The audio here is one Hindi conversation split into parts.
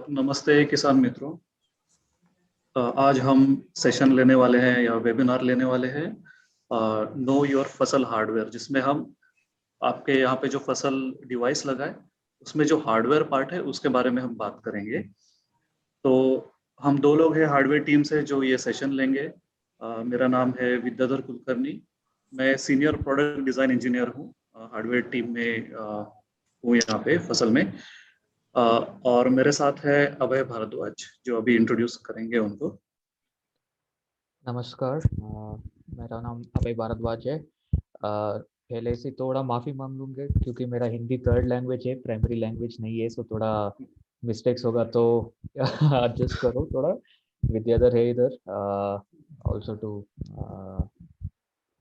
नमस्ते किसान मित्रों। आज हम सेशन लेने वाले हैं या वेबिनार लेने वाले हैं नो योर फसल हार्डवेयर, जिसमें हम आपके यहाँ पे जो फसल डिवाइस लगा है उसमें जो हार्डवेयर पार्ट है उसके बारे में हम बात करेंगे। तो हम दो लोग हैं हार्डवेयर टीम से जो ये सेशन लेंगे। मेरा नाम है विद्याधर कुलकर्णी। मैं सीनियर प्रोडक्ट डिज़ाइन इंजीनियर हूँ, हार्डवेयर टीम में हूँ यहाँ पे फसल में। और मेरे साथ है अभय भारद्वाज जो अभी इंट्रोड्यूस करेंगे उनको। नमस्कार, मेरा नाम अभय भारद्वाज है। पहले से थोड़ा माफ़ी मांग लूँगा क्योंकि मेरा हिंदी थर्ड लैंग्वेज है, प्राइमरी लैंग्वेज नहीं है, सो थोड़ा मिस्टेक्स होगा तो एडजस्ट करो थोड़ा। विद्याधर है इधर ऑल्सो टू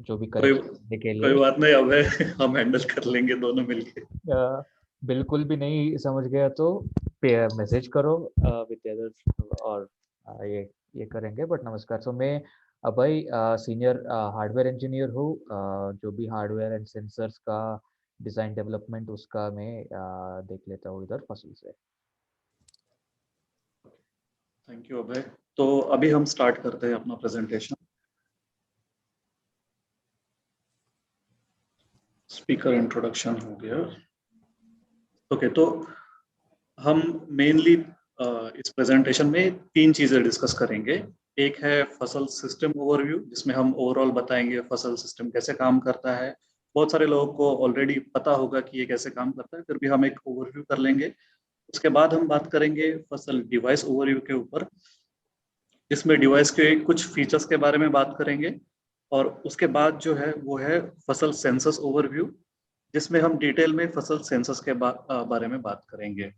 जो भी कोई करेक्शन करने के कोई लिए। बात नहीं अभय, हम हैंडल कर लेंगे दोनों मिलके। बिल्कुल भी नहीं समझ गया तो मैसेज करो विद्याधर और ये करेंगे। बट नमस्कार, सो मैं अभय सीनियर हार्डवेयर इंजीनियर हूँ। जो भी हार्डवेयर एंड सेंसर्स का डिज़ाइन डेवलपमेंट उसका मैं देख लेता हूँ इधर फसल से। थैंक यू अभय। तो अभी हम स्टार्ट करते हैं अपना प्रेजेंटेशन। स्पीकर इंट्रोडक्शन हो गया। ओके, तो हम मेनली इस प्रेजेंटेशन में तीन चीजें डिस्कस करेंगे। एक है फसल सिस्टम ओवरव्यू, जिसमें हम ओवरऑल बताएंगे फसल सिस्टम कैसे काम करता है। बहुत सारे लोगों को ऑलरेडी पता होगा कि ये कैसे काम करता है, फिर भी हम एक ओवरव्यू कर लेंगे। उसके बाद हम बात करेंगे फसल डिवाइस ओवरव्यू के ऊपर, जिसमें डिवाइस के कुछ फीचर्स के बारे में बात करेंगे। और उसके बाद जो है वो है फसल सेंसस ओवरव्यू, जिसमें हम डिटेल में फसल सेंसस के बारे में बात करेंगे।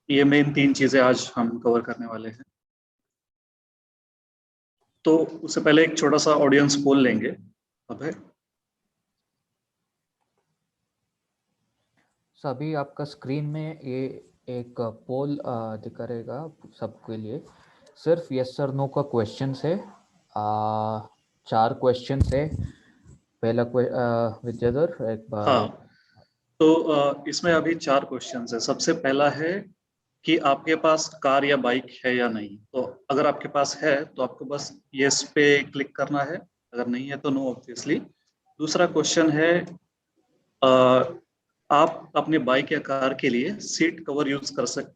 ये मेन तीन चीजें आज हम कवर करने वाले हैं। तो उससे पहले एक छोटा सा ऑडियंस पोल लेंगे। अभय, सो अभी आपका स्क्रीन में ये एक पोल दिखा रहेगा सबके लिए। सिर्फ यस और नो का क्वेश्चन है। 4 क्वेश्चन है। पहला विद्याधर एक बार। हाँ, तो इसमें अभी 4 क्वेश्चंस है। सबसे पहला है कि आपके पास कार या बाइक है या नहीं। तो अगर आपके पास है तो आपको बस यस पे क्लिक करना है, अगर नहीं है तो नो ऑब्वियसली। दूसरा क्वेश्चन है अ, आप अपने बाइक या कार के लिए सीट कवर यूज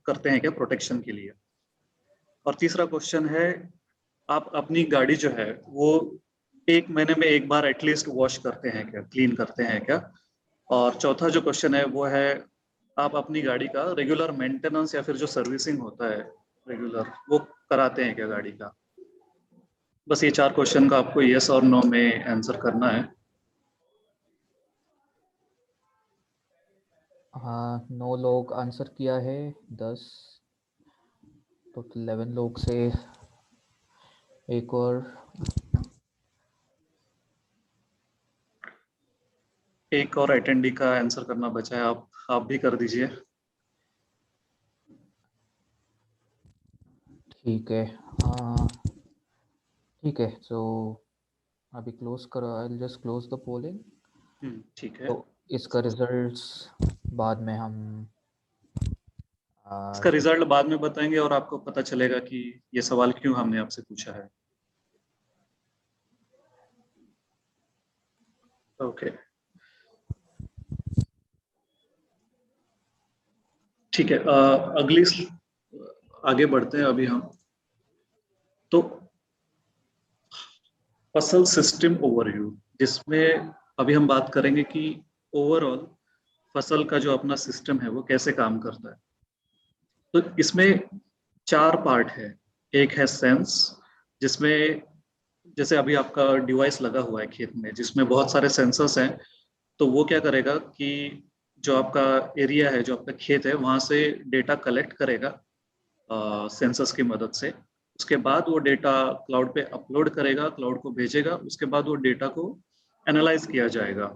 करते हैं क्या प्रोटेक्शन के लिए। और तीसरा क्वेश्चन है आप अपनी गाड़ी जो है वो 1 महीने में एक बार एटलीस्ट वॉश करते हैं क्या, क्लीन करते हैं क्या। और चौथा जो क्वेश्चन है वो है आप अपनी गाड़ी का रेगुलर मेंटेनेंस या फिर जो सर्विसिंग होता है रेगुलर, वो कराते हैं क्या गाड़ी का। बस ये 4 क्वेश्चन का आपको यस और नो में आंसर करना है। हाँ, 9 लोग आंसर किया है। 10 तो 11 लोग से एक और। एक और अटेंडी का आंसर करना बचा है, आप भी कर दीजिए। ठीक है। हाँ ठीक है, सो अभी क्लोज करो। I will just close the polling. ठीक है। तो इसका रिजल्ट्स बाद में हम इसका रिजल्ट बाद में बताएंगे और आपको पता चलेगा कि ये सवाल क्यों हमने आपसे पूछा है। ओके, ठीक है। आगे बढ़ते हैं अभी हम। तो फसल सिस्टम ओवरव्यू, जिसमें अभी हम बात करेंगे कि ओवरऑल फसल का जो अपना सिस्टम है वो कैसे काम करता है। तो इसमें 4 पार्ट है। एक है सेंस, जिसमें जैसे अभी आपका डिवाइस लगा हुआ है खेत में जिसमें बहुत सारे सेंसर्स हैं। तो वो क्या करेगा कि जो आपका एरिया है, जो आपका खेत है, वहां से डेटा कलेक्ट करेगा सेंसर्स की मदद से। उसके बाद वो डेटा क्लाउड पे अपलोड करेगा, क्लाउड को भेजेगा। उसके बाद वो डेटा को एनालाइज किया जाएगा।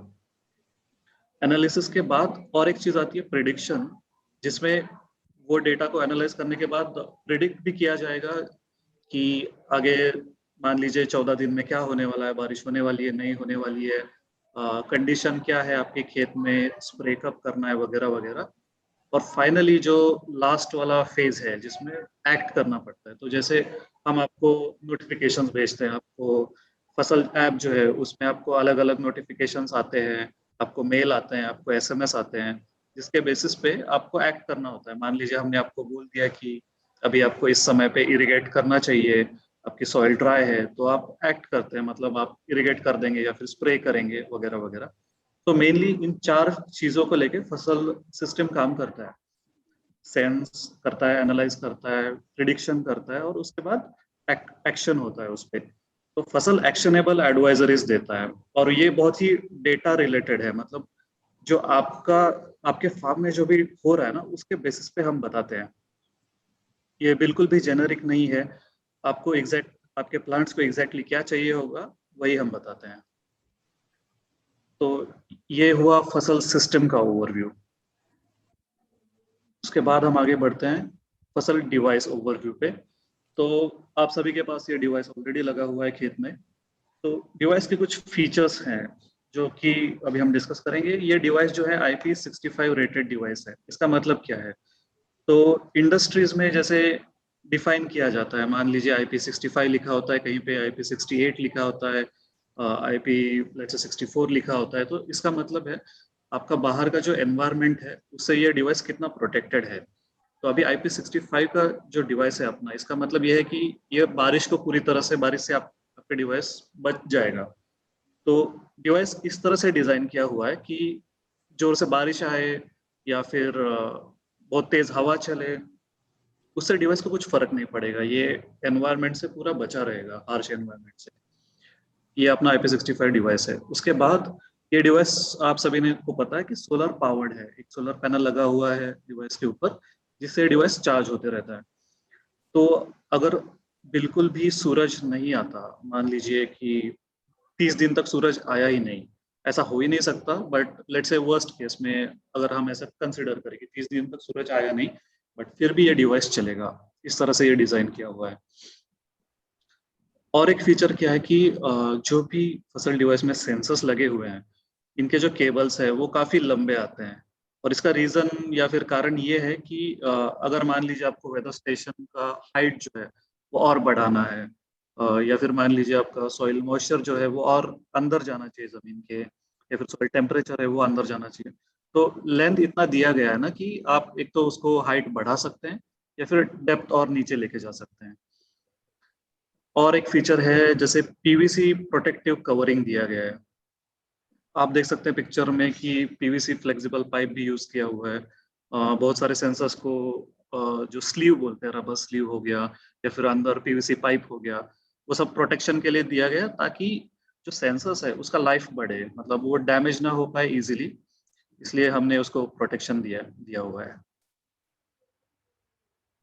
एनालिसिस के बाद और एक चीज आती है प्रिडिक्शन, जिसमें वो डेटा को एनालाइज करने के बाद प्रिडिक्ट भी किया जाएगा कि आगे मान लीजिए 14 दिन में क्या होने वाला है, बारिश होने वाली है, नहीं होने वाली है। कंडीशन क्या है आपके खेत में, स्प्रे कब करना है वगैरह वगैरह। और फाइनली जो लास्ट वाला फेज है जिसमें एक्ट करना पड़ता है, तो जैसे हम आपको नोटिफिकेशंस भेजते हैं, आपको फसल ऐप जो है उसमें आपको अलग अलग नोटिफिकेशंस आते हैं, आपको मेल आते हैं, आपको एसएमएस आते हैं, जिसके बेसिस पे आपको एक्ट करना होता है। मान लीजिए हमने आपको बोल दिया कि अभी आपको इस समय पे इरिगेट करना चाहिए, आपकी सॉइल ड्राई है, तो आप एक्ट करते हैं, मतलब आप इरिगेट कर देंगे या फिर स्प्रे करेंगे वगैरह वगैरह। तो मेनली इन चार चीजों को लेके फसल सिस्टम काम करता है। सेंस करता है, एनालाइज करता है, प्रिडिक्शन करता है, और उसके बाद एक्शन होता है उस पर। तो फसल एक्शनेबल एडवाइजरीज देता है, और ये बहुत ही डेटा रिलेटेड है। मतलब जो आपका आपके फार्म में जो भी हो रहा है ना, उसके बेसिस पे हम बताते हैं। ये बिल्कुल भी जेनरिक नहीं है। आपको एग्जैक्ट आपके प्लांट्स को एग्जैक्टली क्या चाहिए होगा, वही हम बताते हैं। तो ये हुआ फसल सिस्टम का ओवरव्यू। उसके बाद हम आगे बढ़ते हैं फसल डिवाइस ओवरव्यू पे। तो आप सभी के पास ये डिवाइस ऑलरेडी लगा हुआ है खेत में। तो डिवाइस के कुछ फीचर्स हैं जो कि अभी हम डिस्कस करेंगे। ये डिवाइस जो है IP65 रेटेड डिवाइस है। इसका मतलब क्या है? तो इंडस्ट्रीज में जैसे डिफाइन किया जाता है, मान लीजिए IP65 लिखा होता है, कहीं पे IP68 लिखा होता है, IP लेट्स से 64 लिखा होता है, तो इसका मतलब है आपका बाहर का जो एनवायरनमेंट है उससे ये डिवाइस कितना प्रोटेक्टेड है। तो अभी IP65 का जो डिवाइस है अपना, इसका मतलब ये है कि ये बारिश को पूरी तरह से, बारिश से आपका डिवाइस बच जाएगा। तो डिवाइस इस तरह से डिजाइन किया हुआ है कि जोर से बारिश आए या फिर बहुत तेज हवा चले, उससे डिवाइस को कुछ फर्क नहीं पड़ेगा। ये एनवायरनमेंट से पूरा बचा रहेगा, हार्श एनवायरनमेंट से। ये अपना IP65 डिवाइस है। उसके बाद ये डिवाइस आप सभी ने को पता है कि सोलर पावर्ड है। एक सोलर पैनल लगा हुआ है डिवाइस के ऊपर, जिससे डिवाइस चार्ज होते रहता है। तो अगर बिल्कुल भी सूरज नहीं आता, मान लीजिए कि 30 दिन तक सूरज आया ही नहीं, ऐसा हो ही नहीं सकता, but let's say worst case में अगर हम ऐसा कंसिडर करें कि 30 दिन तक सूरज आया नहीं, बट फिर भी ये डिवाइस चलेगा। इस तरह से ये डिजाइन किया हुआ है। और एक फीचर क्या है कि जो भी फसल डिवाइस में सेंसर्स लगे हुए हैं, इनके जो केबल्स है वो काफी लंबे आते हैं। और इसका रीजन या फिर कारण ये है कि अगर मान लीजिए आपको वेदर स्टेशन का हाइट जो है वो और बढ़ाना है, या फिर मान लीजिए आपका सॉइल मॉइस्चर जो है वो और अंदर जाना चाहिए जमीन के, या फिर सॉइल टेम्परेचर है वो अंदर जाना चाहिए, तो लेंथ इतना दिया गया है ना कि आप एक तो उसको हाइट बढ़ा सकते हैं या फिर डेप्थ और नीचे लेके जा सकते हैं। और एक फीचर है जैसे PVC प्रोटेक्टिव कवरिंग दिया गया है। आप देख सकते हैं पिक्चर में कि PVC फ्लेक्सिबल पाइप भी यूज किया हुआ है। बहुत सारे सेंसर्स को जो स्लीव बोलते हैं, रबर स्लीव हो गया या फिर अंदर PVC पाइप हो गया, वो सब प्रोटेक्शन के लिए दिया गया ताकि जो सेंसर्स है उसका लाइफ बढ़े, मतलब वो डैमेज ना हो पाए इजीली। इसलिए हमने उसको प्रोटेक्शन दिया दिया हुआ है।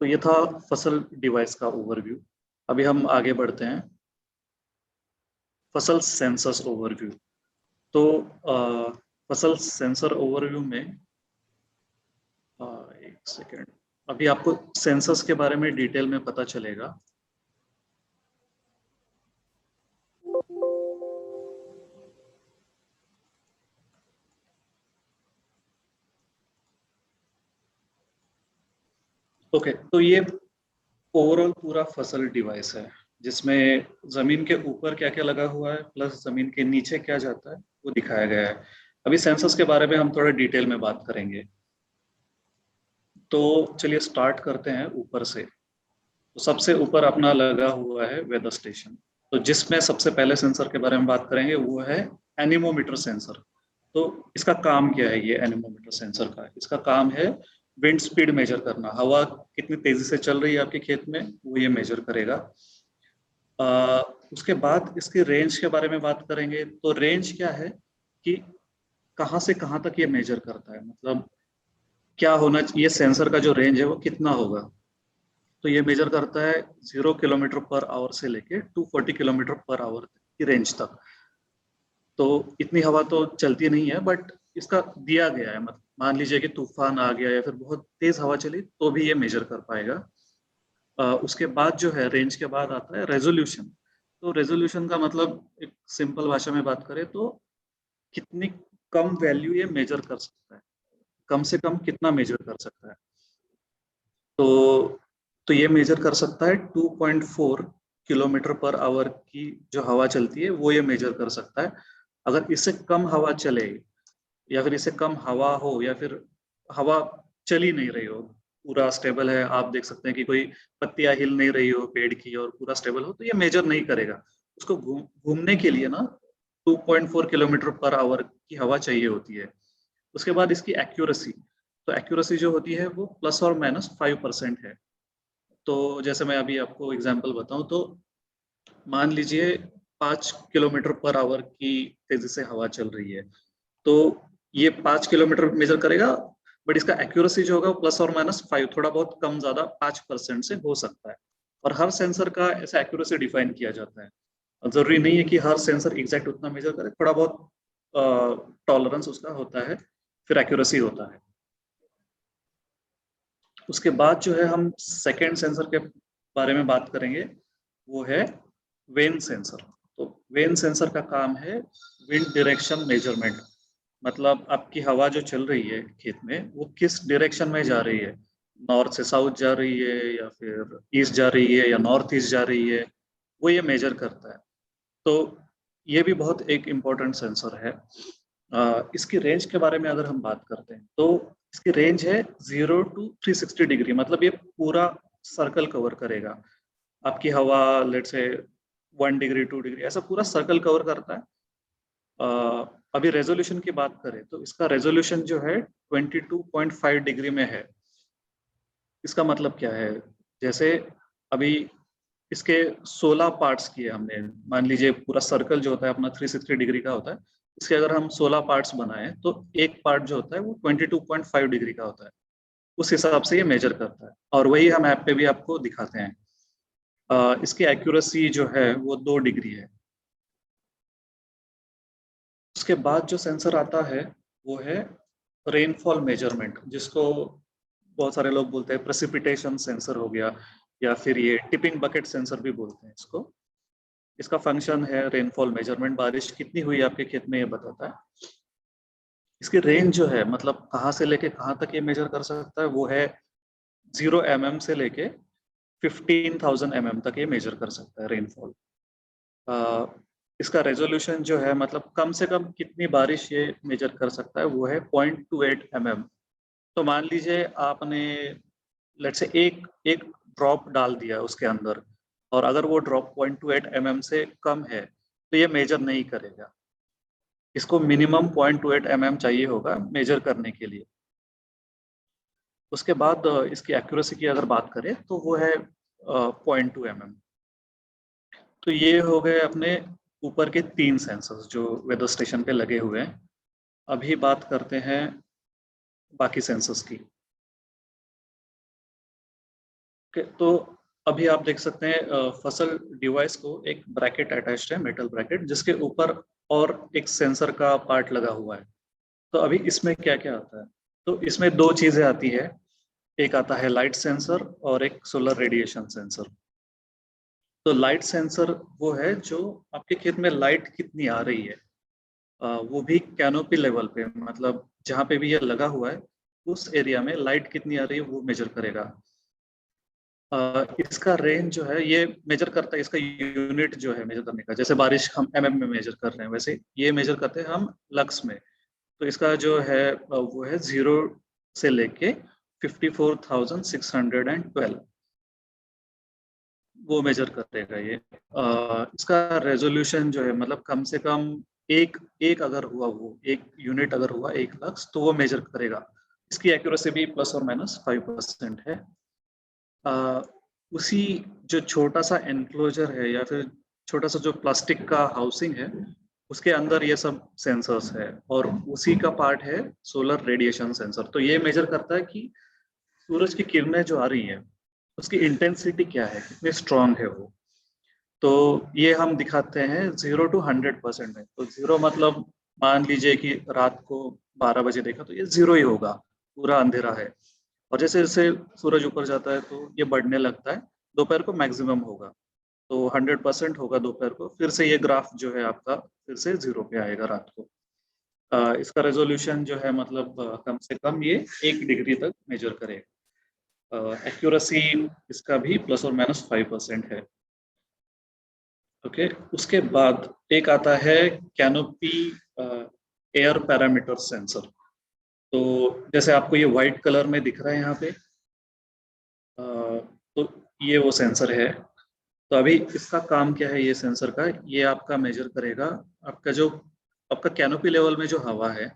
तो ये था फसल डिवाइस का ओवरव्यू। अभी हम आगे बढ़ते हैं फसल सेंसर्स ओवरव्यू। तो फसल सेंसर ओवरव्यू में एक सेकेंड, अभी आपको सेंसर्स के बारे में डिटेल में पता चलेगा। ओके, तो ये ओवरऑल पूरा फसल डिवाइस है, जिसमें जमीन के ऊपर क्या क्या लगा हुआ है प्लस जमीन के नीचे क्या जाता है वो दिखाया गया है। अभी सेंसर्स के बारे में हम थोड़ा डिटेल में बात करेंगे। तो चलिए स्टार्ट करते हैं ऊपर से। तो सबसे ऊपर अपना लगा हुआ है वेदर स्टेशन। तो जिसमें सबसे पहले सेंसर के बारे में बात करेंगे वो है एनीमोमीटर सेंसर। तो इसका काम क्या है? ये एनीमोमीटर सेंसर का इसका काम है विंड स्पीड मेजर करना। हवा कितनी तेजी से चल रही है आपके खेत में, वो ये मेजर करेगा। उसके बाद इसकी रेंज के बारे में बात करेंगे। तो रेंज क्या है कि कहाँ से कहाँ तक ये मेजर करता है, मतलब क्या होना चाहिए, सेंसर का जो रेंज है वो कितना होगा। तो ये मेजर करता है 0 किलोमीटर पर आवर से लेके 240 किलोमीटर पर आवर की रेंज तक। तो इतनी हवा तो चलती नहीं है, बट इसका दिया गया है। मतलब मान लीजिए कि तूफान आ गया या फिर बहुत तेज हवा चली तो भी ये मेजर कर पाएगा। उसके बाद जो है रेंज के बाद आता है रेजोल्यूशन। तो रेजोल्यूशन का मतलब एक सिंपल भाषा में बात करें तो कितनी कम वैल्यू ये मेजर कर सकता है, कम से कम कितना मेजर कर सकता है। तो ये मेजर कर सकता है 2.4 किलोमीटर पर आवर की जो हवा चलती है वो ये मेजर कर सकता है। अगर इससे कम हवा चले या फिर इससे कम हवा हो या फिर हवा चल ही नहीं रही हो, पूरा स्टेबल है, आप देख सकते हैं कि कोई पत्तियां हिल नहीं रही हो पेड़ की और पूरा स्टेबल हो, तो ये मेजर नहीं करेगा। उसको घूमने के लिए ना 2.4 किलोमीटर पर आवर की हवा चाहिए होती है। उसके बाद इसकी एक्यूरेसी, तो एक्यूरेसी जो होती है वो ±5% है। तो जैसे मैं अभी आपको एग्जांपल बताऊं तो मान लीजिए 5 किलोमीटर पर आवर की तेजी से हवा चल रही है, तो ये 5 किलोमीटर मेजर करेगा, बट इसका एक्यूरेसी जो होगा ±5, थोड़ा बहुत कम ज्यादा 5% से हो सकता है। और हर सेंसर का ऐसा एक्यूरेसी डिफाइन किया जाता है। जरूरी नहीं है कि हर सेंसर एग्जैक्ट उतना मेजर करे, थोड़ा बहुत टॉलरेंस उसका होता है, फिर एक्यूरेसी होता है। उसके बाद जो है हम सेकेंड सेंसर के बारे में बात करेंगे, वो है वेन सेंसर। तो वेन सेंसर का काम है विंड डायरेक्शन मेजरमेंट, मतलब आपकी हवा जो चल रही है खेत में वो किस डायरेक्शन में जा रही है, नॉर्थ से साउथ जा रही है या फिर ईस्ट जा रही है या नॉर्थ ईस्ट जा रही है, वो ये मेजर करता है। तो ये भी बहुत एक इम्पोर्टेंट सेंसर है। इसकी रेंज के बारे में अगर हम बात करते हैं तो इसकी रेंज है 0 to 360 डिग्री, मतलब ये पूरा सर्कल कवर करेगा। आपकी हवा लेट से 1 डिग्री 2 डिग्री ऐसा पूरा सर्कल कवर करता है। अभी रेजोल्यूशन की बात करें तो इसका रेजोल्यूशन जो है 22.5 डिग्री में है। इसका मतलब क्या है, जैसे अभी इसके 16 पार्ट्स किए हमने, मान लीजिए पूरा सर्कल जो होता है अपना 360 डिग्री का होता है, इसके अगर हम 16 पार्ट्स बनाए तो एक पार्ट जो होता है वो 22.5 डिग्री का होता है। उस हिसाब से ये मेजर करता है और वही हम ऐप पे भी आपको दिखाते हैं। इसकी एक्यूरेसी जो है वो 2 डिग्री है। उसके बाद जो सेंसर आता है वो है रेनफॉल मेजरमेंट, जिसको बहुत सारे लोग बोलते हैं प्रेसिपिटेशन सेंसर हो गया, या फिर ये टिपिंग बकेट सेंसर भी बोलते हैं इसको। इसका फंक्शन है रेनफॉल मेजरमेंट, बारिश कितनी हुई आपके खेत में ये बताता है। इसकी रेंज जो है मतलब कहाँ से लेके कहाँ तक ये मेजर कर सकता है, वो है 0 mm से लेके 15,000 mm तक ये मेजर कर सकता है रेनफॉल। इसका रेजोल्यूशन जो है मतलब कम से कम कितनी बारिश ये मेजर कर सकता है वो है 0.28 mm। तो मान लीजिए आपने लेट से एक एक ड्रॉप डाल दिया उसके अंदर, और अगर वो ड्रॉप 0.28 mm से कम है तो ये मेजर नहीं करेगा। इसको मिनिमम 0.28 mm चाहिए होगा मेजर करने के लिए। उसके बाद इसकी एक्यूरेसी की अगर बात करें तो वो है 0.2 mm। तो ये हो गए अपने ऊपर के 3 सेंसर्स जो वेदर स्टेशन पे लगे हुए हैं। अभी बात करते हैं बाकी सेंसर्स की। तो अभी आप देख सकते हैं फसल डिवाइस को एक ब्रैकेट अटैच्ड है, मेटल ब्रैकेट, जिसके ऊपर और एक सेंसर का पार्ट लगा हुआ है। तो अभी इसमें क्या क्या आता है, तो इसमें 2 चीजें आती है, एक आता है लाइट सेंसर और एक सोलर रेडिएशन सेंसर। तो लाइट सेंसर वो है जो आपके खेत में लाइट कितनी आ रही है, वो भी कैनोपी लेवल पे, मतलब जहाँ पे भी ये लगा हुआ है उस एरिया में लाइट कितनी आ रही है वो मेजर करेगा। इसका रेंज जो है ये मेजर करता है, इसका यूनिट जो है मेजर करने का, जैसे बारिश हम mm में मेजर कर रहे हैं वैसे ये मेजर करते हैं हम लक्स में। तो इसका जो है वो है 0 से लेके 54,612 वो मेजर करेगा ये। इसका रेजोल्यूशन जो है मतलब कम से कम एक एक अगर हुआ, वो एक यूनिट अगर हुआ 1 लक्स तो वो मेजर करेगा। इसकी एक्यूरेसी भी ±5% है। उसी जो छोटा सा एनक्लोजर है या फिर छोटा सा जो प्लास्टिक का हाउसिंग है उसके अंदर ये सब सेंसर्स है, और उसी का पार्ट है सोलर रेडिएशन सेंसर। तो ये मेजर करता है कि सूरज की किरणें जो आ रही है उसकी इंटेंसिटी क्या है, कितनी स्ट्रांग है वो। तो ये हम दिखाते हैं 0 to 100% में। तो 0 मतलब मान लीजिए कि रात को 12 बजे देखा तो ये 0 ही होगा, पूरा अंधेरा है। और जैसे जैसे सूरज ऊपर जाता है तो ये बढ़ने लगता है, दोपहर को मैक्सिमम होगा, तो 100% होगा दोपहर को, फिर से ये ग्राफ जो है आपका फिर से 0 पे आएगा रात को। इसका रेजोल्यूशन जो है मतलब कम से कम ये 1 डिग्री तक मेजर करेगा। एक्यूरेसी इसका भी ±5% है। ओके, उसके बाद एक आता है कैनोपी एयर पैरामीटर सेंसर। तो जैसे आपको ये व्हाइट कलर में दिख रहा है यहाँ पे, तो ये वो सेंसर है। तो अभी इसका काम क्या है, ये सेंसर का, ये आपका मेजर करेगा आपका कैनोपी लेवल में जो हवा है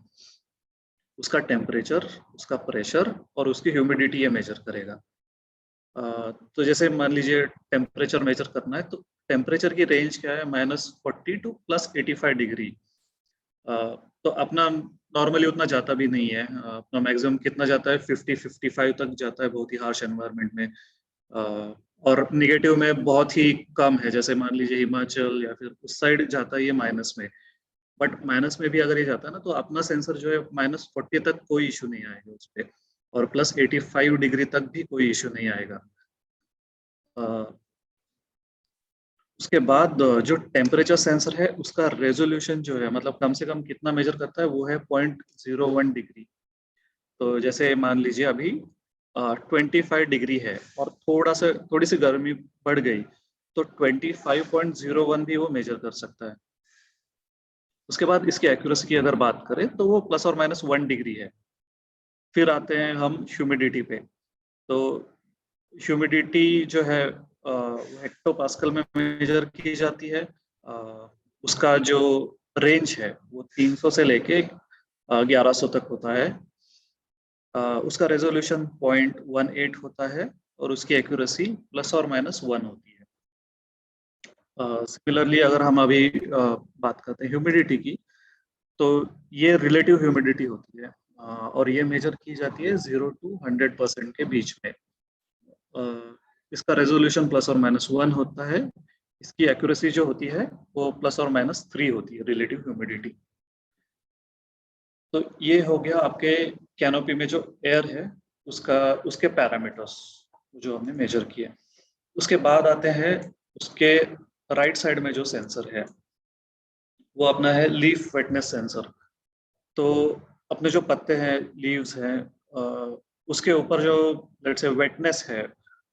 उसका टेम्परेचर, उसका प्रेशर और उसकी ह्यूमिडिटी ये मेजर करेगा। तो जैसे मान लीजिए टेम्परेचर मेजर करना है, तो टेम्परेचर की रेंज क्या है, -40 टू +85 डिग्री। तो अपना नॉर्मली उतना जाता भी नहीं है, अपना मैक्सिमम कितना जाता है, 50-55 तक जाता है बहुत ही हार्श एनवायरनमेंट में। और निगेटिव में बहुत ही कम है, जैसे मान लीजिए हिमाचल या फिर उस साइड जाता है ये माइनस में। बट माइनस में भी अगर ये जाता है ना, तो अपना सेंसर जो है -40 तक कोई इशू नहीं आएगा उस पर, और +85 डिग्री तक भी कोई इशू नहीं आएगा। उसके बाद जो टेम्परेचर सेंसर है उसका रेजोल्यूशन जो है मतलब कम से कम कितना मेजर करता है, वो है 0.01 डिग्री। तो जैसे मान लीजिए अभी 25 डिग्री है और थोड़ी सी गर्मी बढ़ गई, तो 25.01 भी वो मेजर कर सकता है। उसके बाद इसकी एक्यूरेसी की अगर बात करें तो वो ±1 डिग्री है। फिर आते हैं हम ह्यूमिडिटी पे। तो ह्यूमिडिटी जो है हेक्टोपास्कल में मेजर की जाती है। उसका जो रेंज है वो 300 से लेके 1100 तक होता है। उसका रेजोल्यूशन 0.18 होता है और उसकी एक्यूरेसी ±1 होती है। सिमिलरली अगर हम अभी बात करते हैं ह्यूमिडिटी की, तो ये रिलेटिव ह्यूमिडिटी होती है, और ये मेजर की जाती है 0 to 100% के बीच में। इसका रेजोल्यूशन ±1 होता है। इसकी एक्यूरेसी जो होती है वो ±3 होती है, रिलेटिव ह्यूमिडिटी। तो ये हो गया आपके कैनोपी में जो एयर है उसके पैरामीटर्स जो हमने मेजर किए। उसके बाद आते हैं उसके राइट साइड में जो सेंसर है वो अपना है लीफ वेटनेस सेंसर। तो अपने जो पत्ते हैं, लीव्स हैं, उसके ऊपर जो लेट्स से वेटनेस है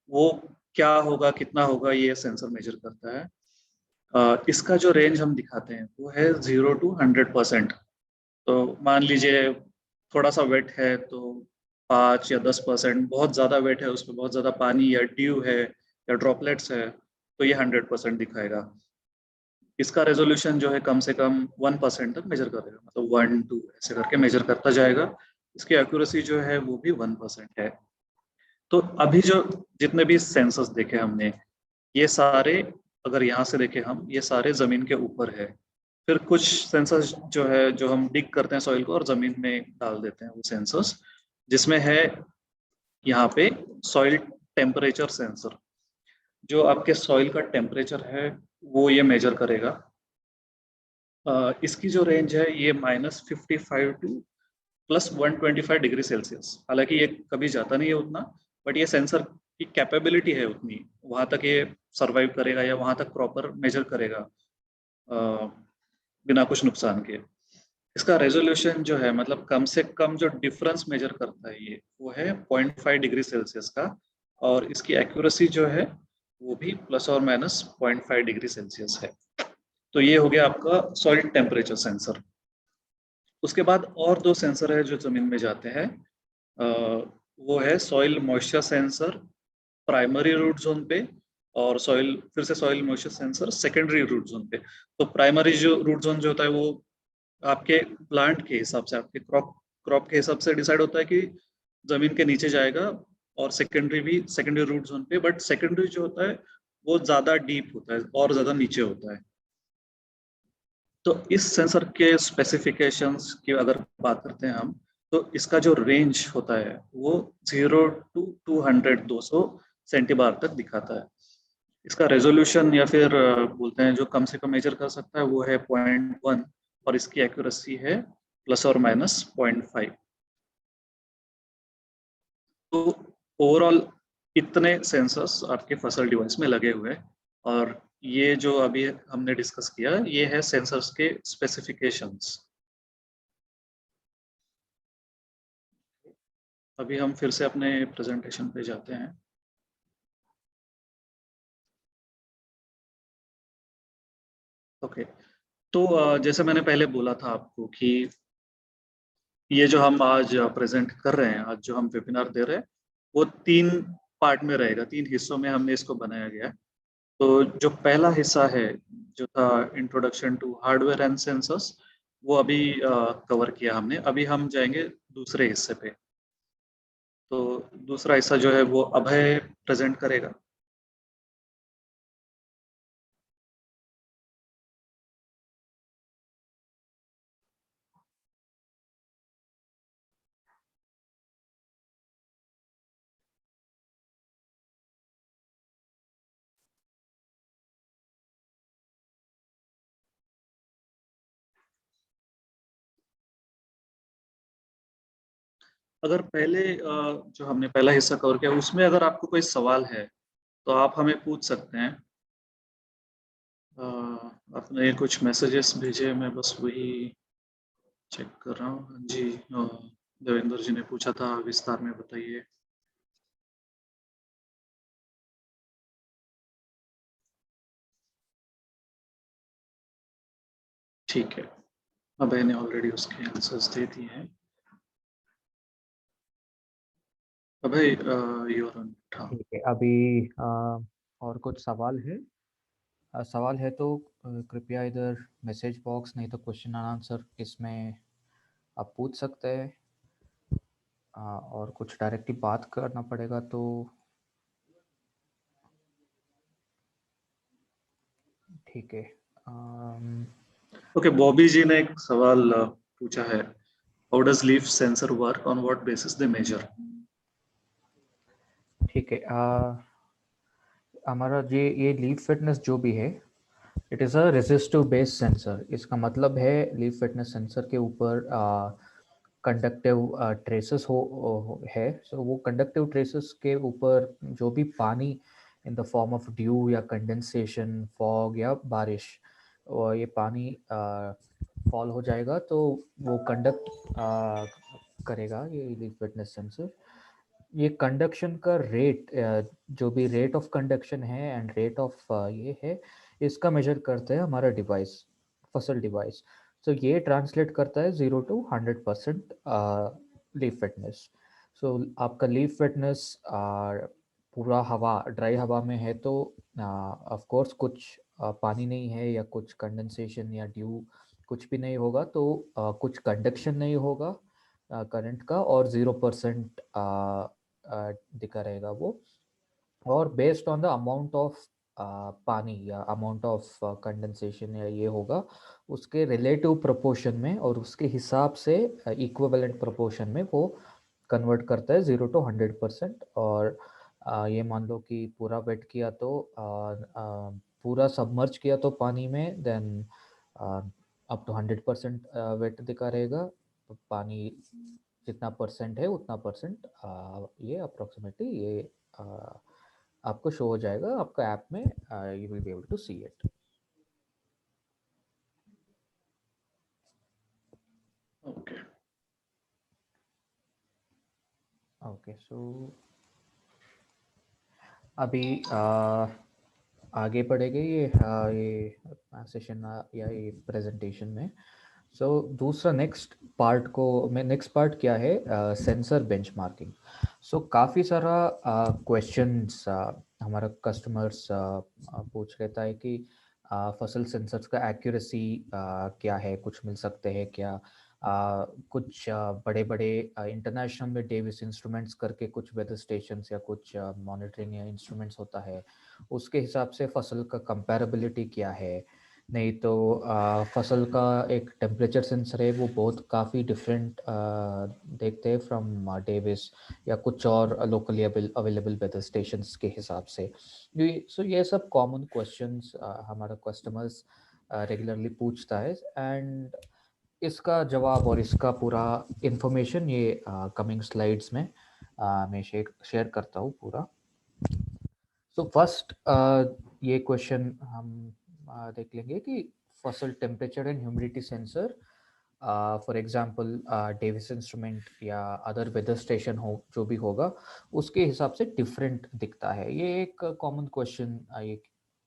वो क्या होगा, कितना होगा, ये सेंसर मेजर करता है। इसका जो रेंज हम दिखाते हैं वो है 0 to 100%। तो मान लीजिए थोड़ा सा वेट है तो 5 या 10%, बहुत ज़्यादा वेट है उसमें बहुत ज़्यादा पानी या ड्यू है या ड्रॉपलेट्स है, तो ये 100% दिखाएगा। इसका रेजोल्यूशन जो है कम से कम 1% तक मेजर करेगा, मतलब 1-2 ऐसे करके मेजर करता जाएगा। इसकी एक्यूरेसी जो है वो भी 1% है। तो अभी जो जितने भी सेंसर्स देखे हमने, ये सारे अगर यहाँ से देखें हम, ये सारे ज़मीन के ऊपर है। फिर कुछ सेंसर्स जो है जो हम डिग करते हैं सॉइल को और ज़मीन में डाल देते हैं, वो सेंसर्स जिसमें है यहाँ पे सॉइल टेम्परेचर सेंसर, जो आपके सॉइल का टेम्परेचर है वो ये मेजर करेगा। इसकी जो रेंज है ये -55 टू +125 डिग्री सेल्सियस। हालांकि ये कभी जाता नहीं है उतना, बट ये सेंसर की कैपेबिलिटी है उतनी, वहां तक ये सरवाइव करेगा या वहां तक प्रॉपर मेजर करेगा बिना कुछ नुकसान के। इसका रेजोल्यूशन जो है मतलब कम से कम जो डिफरेंस मेजर करता है ये वो है 0.5 डिग्री सेल्सियस का, और इसकी एक्यूरेसी जो है वो भी ±0.5 डिग्री सेल्सियस है। तो ये हो गया आपका सॉइल टेम्परेचर सेंसर। उसके बाद और दो सेंसर है जो जमीन में जाते हैं, वो है soil moisture sensor primary root zone पे, और soil moisture sensor secondary root zone पे। तो प्राइमरी जो रूट जोन जो होता है वो आपके प्लांट के हिसाब से, आपके क्रॉप के हिसाब से डिसाइड होता है कि जमीन के नीचे जाएगा, और सेकेंडरी रूट जोन पे, बट सेकेंडरी जो होता है वो ज्यादा डीप होता है और ज्यादा नीचे होता है। तो इस सेंसर के स्पेसिफिकेशंस की अगर बात करते हैं हम, तो इसका जो रेंज होता है वो 0 to 200 सेंटीबार तक दिखाता है। इसका रेजोल्यूशन या फिर बोलते हैं जो कम से कम मेजर कर सकता है वो है 0.1, और इसकी एक्यूरेसी है ±0.5। तो ओवरऑल इतने सेंसर्स आपके फसल डिवाइस में लगे हुए हैं, और ये जो अभी हमने डिस्कस किया ये है सेंसर्स के स्पेसिफिकेशंस। अभी हम फिर से अपने प्रेजेंटेशन पे जाते हैं। ओके, तो जैसे मैंने पहले बोला था आपको कि ये जो हम आज प्रेजेंट कर रहे हैं, आज जो हम वेबिनार दे रहे हैं, वो 3 पार्ट में रहेगा, 3 हिस्सों में हमने इसको बनाया गया है। तो जो पहला हिस्सा है, जो था introduction to hardware and sensors, वो अभी कवर किया हमने। अभी हम जाएंगे दूसरे हिस्से पे। तो दूसरा हिस्सा जो है वो अभय प्रेजेंट करेगा। अगर पहले जो हमने पहला हिस्सा कवर किया, उसमें अगर आपको कोई सवाल है तो आप हमें पूछ सकते हैं। आपने कुछ मैसेजेस भेजे, मैं बस वही चेक कर रहा हूँ। हाँ जी, देवेंद्र जी ने पूछा था, विस्तार में बताइए। ठीक है, अभय ने ऑलरेडी उसके आंसर्स दे दिए हैं। अभय, योर ऑन। हाँ, ठीक है, अभी और कुछ सवाल है? सवाल है तो कृपया इधर मैसेज बॉक्स, नहीं तो क्वेश्चन एंड आंसर, इसमें आप पूछ सकते हैं। और कुछ डायरेक्टली बात करना पड़ेगा तो ठीक है। ओके, बॉबी जी ने एक सवाल पूछा है, how does leaf sensor work, on what basis they measure. ठीक है, हमारा ये लीफ फिटनेस जो भी है, it is a resistive based sensor. इसका मतलब है लीफ फिटनेस सेंसर के ऊपर कंडक्टिव ट्रेसेस है। सो वो कंडक्टिव ट्रेसेस के ऊपर जो भी पानी in the form of due या कंडेंसेशन, फॉग या बारिश, और ये पानी फॉल हो जाएगा तो वो कंडक्ट करेगा ये लीफ फिटनेस सेंसर। ये कंडक्शन का रेट, जो भी रेट ऑफ कंडक्शन है एंड रेट ऑफ ये है, इसका मेजर करता है हमारा डिवाइस, फसल डिवाइस। सो ये ट्रांसलेट करता है 0 to 100% लीफ फिटनेस। सो आपका लीफ फिटनेस पूरा हवा, ड्राई हवा में है तो ऑफ कोर्स कुछ पानी नहीं है या कुछ कंडेंसेशन या ड्यू कुछ भी नहीं होगा, तो कुछ कंडक्शन नहीं होगा करंट का, और 0% दिखा रहेगा वो। और based on the amount of पानी या अमाउंट ऑफ कंडेंसेशन या ये होगा उसके रिलेटिव प्रोपोर्शन में, और उसके हिसाब से इक्विवेलेंट प्रोपोर्शन में वो कन्वर्ट करता है 0 to 100%। और ये मान लो कि पूरा वेट किया तो पूरा सबमर्ज किया तो पानी में, देन अप टू 100% वेट दिखा रहेगा। तो पानी जितना परसेंट है उतना परसेंट ये अप्रोक्सीमेटली ये आपको शो हो जाएगा आपका ऐप में। You will be able to see it. Okay, okay, so अभी आगे बढ़ेंगे ये सेशन या ये प्रेजेंटेशन में। सो दूसरा नेक्स्ट पार्ट को मैं नेक्स्ट पार्ट क्या है, सेंसर बेंचमार्किंग। सो काफ़ी सारा क्वेश्चंस हमारा कस्टमर्स पूछ लेता है कि फसल सेंसर्स का एक्यूरेसी क्या है, कुछ मिल सकते हैं क्या। कुछ बड़े बड़े इंटरनेशनल में डेविस इंस्ट्रूमेंट्स करके कुछ वेदर स्टेशंस या कुछ मॉनिटरिंग या इंस्ट्रूमेंट्स होता है, उसके हिसाब से फसल का कंपैरेबिलिटी क्या है। नहीं तो फसल का एक टेम्परेचर सेंसर है, वो बहुत काफ़ी डिफरेंट देखते हैं फ्रॉम डेविस या कुछ और लोकली अवेलेबल वेदर स्टेशंस के हिसाब से। सो ये सब कॉमन क्वेश्चंस हमारा कस्टमर्स रेगुलरली पूछता है, एंड इसका जवाब और इसका पूरा इंफॉर्मेशन ये कमिंग स्लाइड्स में मैं शेयर करता हूँ पूरा। सो फर्स्ट ये क्वेश्चन हम देख लेंगे कि फसल temperature and humidity sensor for example Davis instrument या अदर वेदर स्टेशन हो जो भी होगा उसके हिसाब से डिफरेंट दिखता है। ये एक कॉमन क्वेश्चन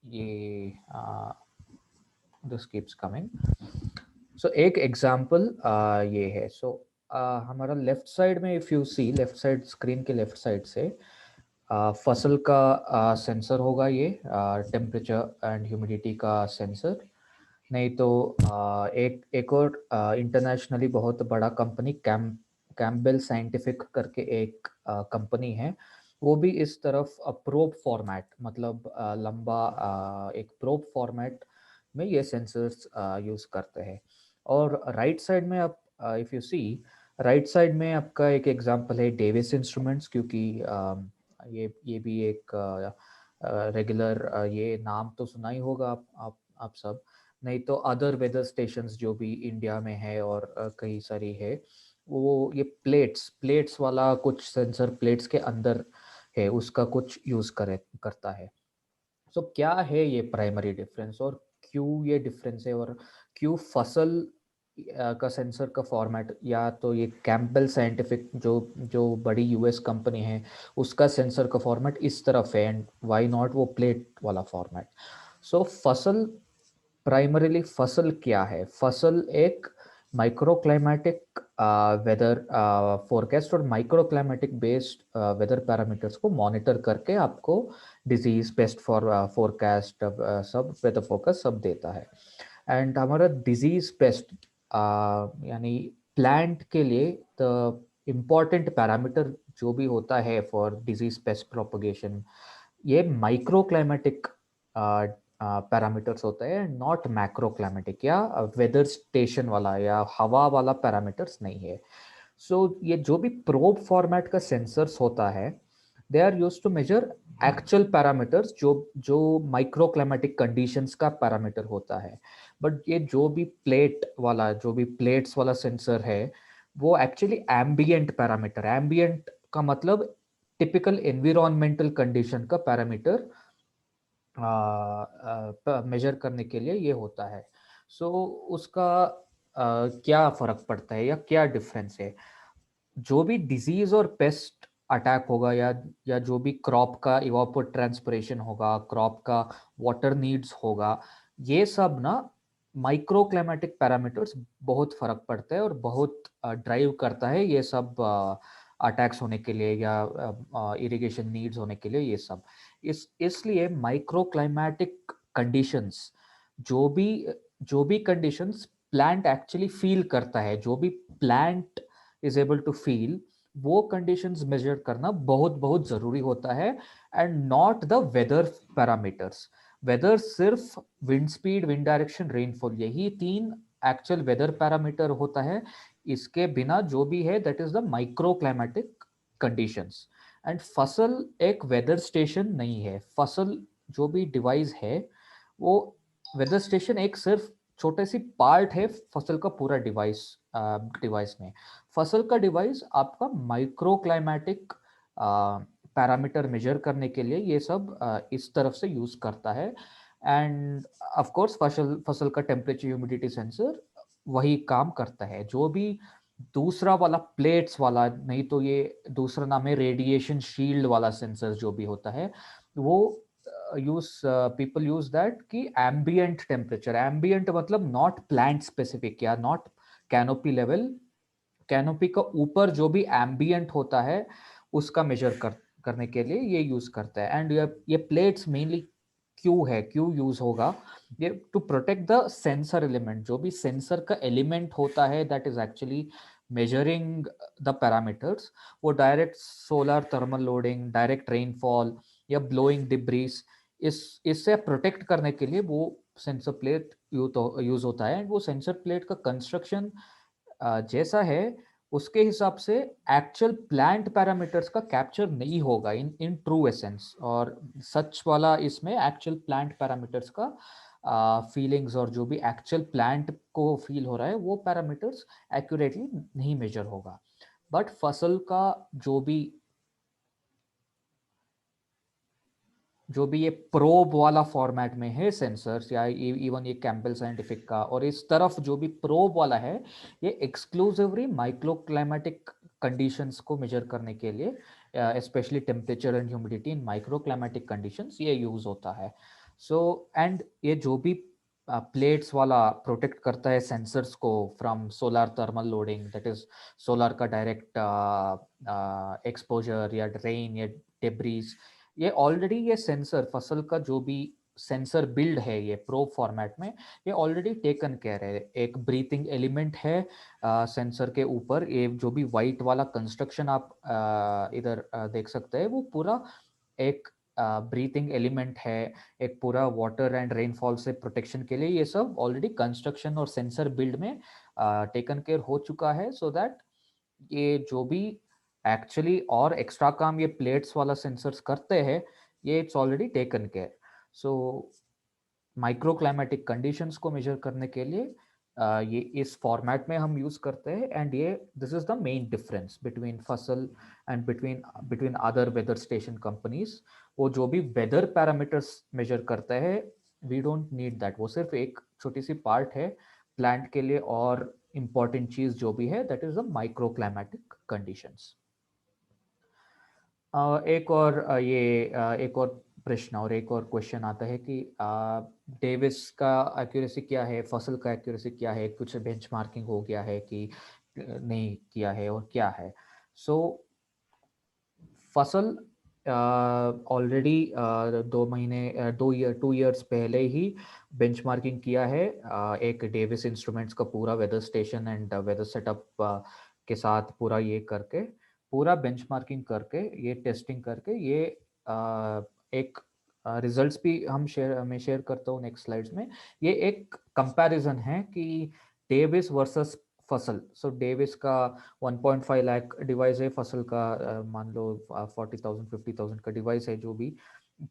ये दिस कीप्स कमिंग। सो एक एग्जांपल ये है। सो हमारा लेफ्ट साइड में if you see left side screen के लेफ्ट साइड से फसल का सेंसर होगा, ये टेम्परेचर एंड ह्यूमिडिटी का सेंसर। नहीं तो एक और इंटरनेशनली बहुत बड़ा कंपनी कैम्पबेल साइंटिफिक करके एक कंपनी है, वो भी इस तरफ प्रोब फॉर्मेट मतलब लंबा एक प्रोब फॉर्मेट में ये सेंसर्स यूज करते हैं। और राइट साइड में आप if you see right side में आपका एक एग्जांपल है डेविस इंस्ट्रूमेंट्स, क्योंकि ये भी एक रेगुलर ये नाम तो सुना ही होगा आप सब। नहीं तो अदर वेदर स्टेशंस जो भी इंडिया में है और कई सारी है, वो ये प्लेट्स वाला कुछ सेंसर प्लेट्स के अंदर है, उसका कुछ यूज करता है। सो क्या है ये प्राइमरी डिफरेंस और क्यों ये डिफरेंस है, और क्यों फसल का सेंसर का फॉर्मेट या तो ये कैम्पबेल साइंटिफिक जो जो बड़ी यूएस कंपनी है उसका सेंसर का फॉर्मेट इस तरफ है, एंड व्हाई नॉट वो प्लेट वाला फॉर्मेट। सो फसल प्राइमरीली फसल क्या है? फसल एक माइक्रोक्लाइमेटिक वेदर फोरकास्ट और माइक्रोक्लाइमेटिक बेस्ड वेदर पैरामीटर्स को मॉनिटर करके आपको डिजीज पेस्ट फॉर फोरकास्ट सब वेदर फोकस सब देता है। एंड हमारा डिजीज पेस्ट यानी प्लांट के लिए द इम्पॉर्टेंट पैरामीटर जो भी होता है फॉर डिजीज पेस्ट प्रोपगेशन, ये माइक्रोक्लाइमेटिक पैरामीटर्स होता है, नॉट मैक्रोक्लाइमेटिक या वेदर स्टेशन वाला या हवा वाला पैरामीटर्स नहीं है। सो ये जो भी प्रोब फॉर्मेट का सेंसर्स होता है, they are used to measure actual parameters जो जो माइक्रोक्लाइमेटिक कंडीशंस का पैरामीटर होता है। बट ये जो भी प्लेट्स वाला सेंसर है वो एक्चुअली एम्बियंट पैरामीटर, एम्बियंट का मतलब टिपिकल एनवायरमेंटल कंडीशन का पैरामीटर मेजर करने के लिए ये होता है। सो उसका क्या फर्क पड़ता है या क्या डिफरेंस है? जो भी डिजीज और पेस्ट अटैक होगा या जो भी क्रॉप का इवापोर ट्रांसपिरेशन होगा, क्रॉप का वाटर नीड्स होगा, ये सब ना माइक्रो क्लाइमेटिक पैरामीटर्स बहुत फर्क पड़ता है और बहुत ड्राइव करता है ये सब अटैक्स होने के लिए या इरिगेशन नीड्स होने के लिए। ये सब इसलिए माइक्रो क्लाइमेटिक कंडीशंस जो भी कंडीशंस प्लांट एक्चुअली फील करता है, जो भी plant is able to feel, वो कंडीशंस मेजर करना बहुत बहुत जरूरी होता है, and not the weather parameters. Weather सिर्फ wind speed, wind direction, rainfall, यही 3 एक्चुअल वेदर पैरामीटर होता है। इसके बिना जो भी है that is the micro climatic conditions. And फसल एक वेदर स्टेशन नहीं है। फसल जो भी डिवाइस है वो वेदर स्टेशन एक सिर्फ छोटे सी पार्ट है फसल का पूरा डिवाइस में। फसल का डिवाइस आपका माइक्रो क्लाइमेटिक पैरामीटर मेजर करने के लिए ये सब इस तरफ से यूज करता है। एंड ऑफ कोर्स फसल का टेम्परेचर ह्यूमिडिटी सेंसर वही काम करता है। जो भी दूसरा वाला प्लेट्स वाला, नहीं तो ये दूसरा नाम है रेडिएशन शील्ड वाला सेंसर जो भी होता है, वो पीपल यूज दैट कि एम्बियंट टेम्परेचर, एम्बियंट मतलब नॉट प्लांट स्पेसिफिक या नॉट कैनोपी लेवल, कैनोपी का ऊपर जो भी एम्बियंट होता है उसका मेजर करने के लिए ये यूज करता है। एंड ये प्लेट्स मेनली क्यों यूज होगा, ये to protect the sensor element. जो भी सेंसर का एलिमेंट होता है that is actually measuring the parameters, वो direct solar thermal loading, direct rainfall या ब्लोइंग डिब्रीज, इससे प्रोटेक्ट करने के लिए वो सेंसर प्लेट यूज होता है। वो सेंसर प्लेट का कंस्ट्रक्शन जैसा है उसके हिसाब से एक्चुअल प्लांट पैरामीटर्स का कैप्चर नहीं होगा इन ट्रू एसेंस, और सच वाला इसमें एक्चुअल प्लांट पैरामीटर्स का फीलिंग्स और जो भी एक्चुअल प्लांट को फील हो रहा है वो पैरामीटर्स एक्यूरेटली नहीं मेजर होगा। बट फसल का जो भी जो भी ये प्रोब वाला फॉर्मेट में है सेंसर्स या इवन ये कैम्पबेल साइंटिफिक का, और इस तरफ जो भी प्रोब वाला है ये एक्सक्लूसिवली माइक्रो क्लाइमेटिक कंडीशंस को मेजर करने के लिए, specially temperature and humidity in micro climatic conditions ये यूज होता है. सो एंड ये जो भी प्लेट्स वाला प्रोटेक्ट करता है सेंसर्स को from solar thermal loading, that is solar का डायरेक्ट एक्सपोजर या रेन या डेब्रीज, ये ऑलरेडी ये सेंसर फसल का जो भी सेंसर बिल्ड है ये प्रोब फॉर्मेट में ये ऑलरेडी टेकन केयर है. एक ब्रीथिंग एलिमेंट है सेंसर के ऊपर. ये जो भी वाइट वाला कंस्ट्रक्शन आप इधर देख सकते हैं वो पूरा एक ब्रीथिंग एलिमेंट है. एक पूरा वाटर एंड रेनफॉल से प्रोटेक्शन के लिए ये सब ऑलरेडी कंस्ट्रक्शन और सेंसर बिल्ड में टेकन केयर हो चुका है, सो दैट ये जो भी एक्चुअली और एक्स्ट्रा काम ये प्लेट्स वाला सेंसर्स करते हैं ये it's already taken care. So micro climatic conditions को मेजर करने के लिए ये इस फॉर्मेट में हम यूज करते हैं. एंड ये this is the main difference between Fasal and between other weather station companies. वो जो भी वेदर पैरामीटर्स मेजर करते हैं वी डोंट नीड दैट. वो सिर्फ एक छोटी सी पार्ट है प्लांट के लिए, और इम्पॉर्टेंट चीज जो भी है that is the micro climatic conditions. एक और एक और प्रश्न और एक और क्वेश्चन आता है कि डेविस का एक्यूरेसी क्या है, फसल का एक्यूरेसी क्या है, कुछ बेंचमार्किंग हो गया है कि नहीं किया है और क्या है. सो फसल ऑलरेडी 2 महीने 2 ईयर्स पहले ही बेंचमार्किंग किया है एक डेविस इंस्ट्रूमेंट्स का पूरा weather station and weather setup के साथ पूरा बेंचमार्किंग करके ये टेस्टिंग करके ये एक रिजल्ट्स भी मैं शेयर करता हूँ नेक्स्ट स्लाइड्स में. ये एक कंपैरिजन है कि डेविस वर्सेस फसल. सो डेविस का 1.5 लाख डिवाइस है, फसल का मान लो 40,000 50,000 का डिवाइस है. जो भी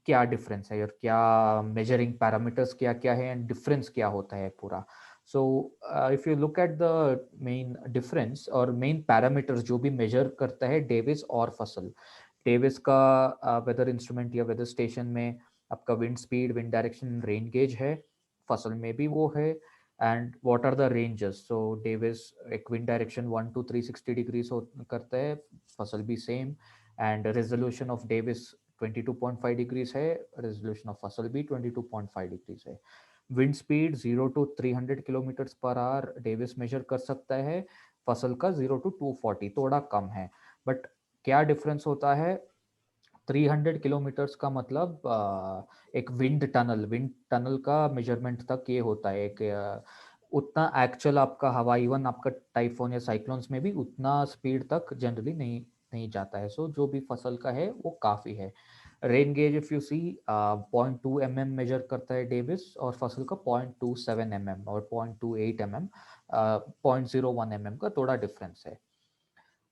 क्या डिफरेंस है और क्या मेजरिंग पैरामीटर्स क्या क्या है एंड डिफरेंस क्या होता है पूरा. So if you look at the main difference और मेन पैरामीटर्स जो भी मेजर करता है डेविस और फसल. डेविस का वेदर इंस्ट्रूमेंट या वेदर स्टेशन में आपका wind speed, wind direction, rain gauge है. फसल में भी वो है. And what are the ranges. So Davis एक विंड डायरेक्शन 1 to 360 डिग्रीज करता है, फसल भी same. And resolution of Davis 22.5 degrees है, रेजोल्यूशन ऑफ फसल भी 22.5 डिग्रीज है. Wind speed 0 to 300 kilometre per hour Davis measure कर सकता है, फसल का 0 to 240 थोड़ा कम है. बट क्या डिफरेंस होता है, 300 किलोमीटर्स का मतलब एक विंड टनल का मेजरमेंट तक ये होता है. एक उतना एक्चुअल आपका हवा, इवन आपका टाइफोन या साइक्लोन्स में भी उतना स्पीड तक जनरली नहीं जाता है. सो जो भी फसल का है वो काफ़ी है. Rain gauge if you see 0.2 mm measure करता है डेविस, और फसल का 0.27 mm और 0.28 mm, 0.01 mm का थोड़ा डिफरेंस है.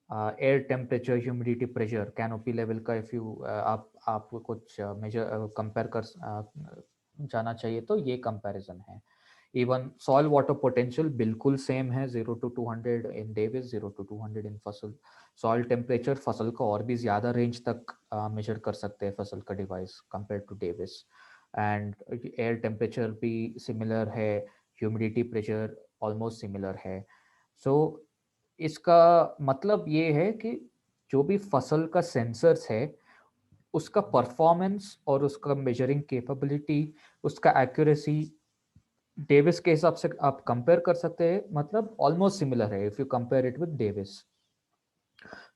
Air temperature, humidity, pressure, canopy level का इफ यू आपको कुछ मेजर कंपेयर कर जाना चाहिए तो ये कंपैरिजन है. इवन सॉइल वाटर पोटेंशियल बिल्कुल सेम है, 0 to 200 इन डेविस, 0 to 200 इन फसल. सॉइल टेम्परेचर फसल का और भी ज़्यादा रेंज तक मेजर कर सकते हैं फसल का device compare to Davis. And air temperature भी सिमिलर है, ह्यूमिडिटी, प्रेशर ऑलमोस्ट सिमिलर है. सो इसका मतलब ये है कि जो भी फसल का सेंसर्स है उसका परफॉर्मेंस और उसका मेजरिंग कैपेबिलिटी, उसका एक्यूरेसी डेविस के हिसाब से आप कंपेयर कर सकते हैं. मतलब ऑलमोस्ट सिमिलर है if you compare it with Davis.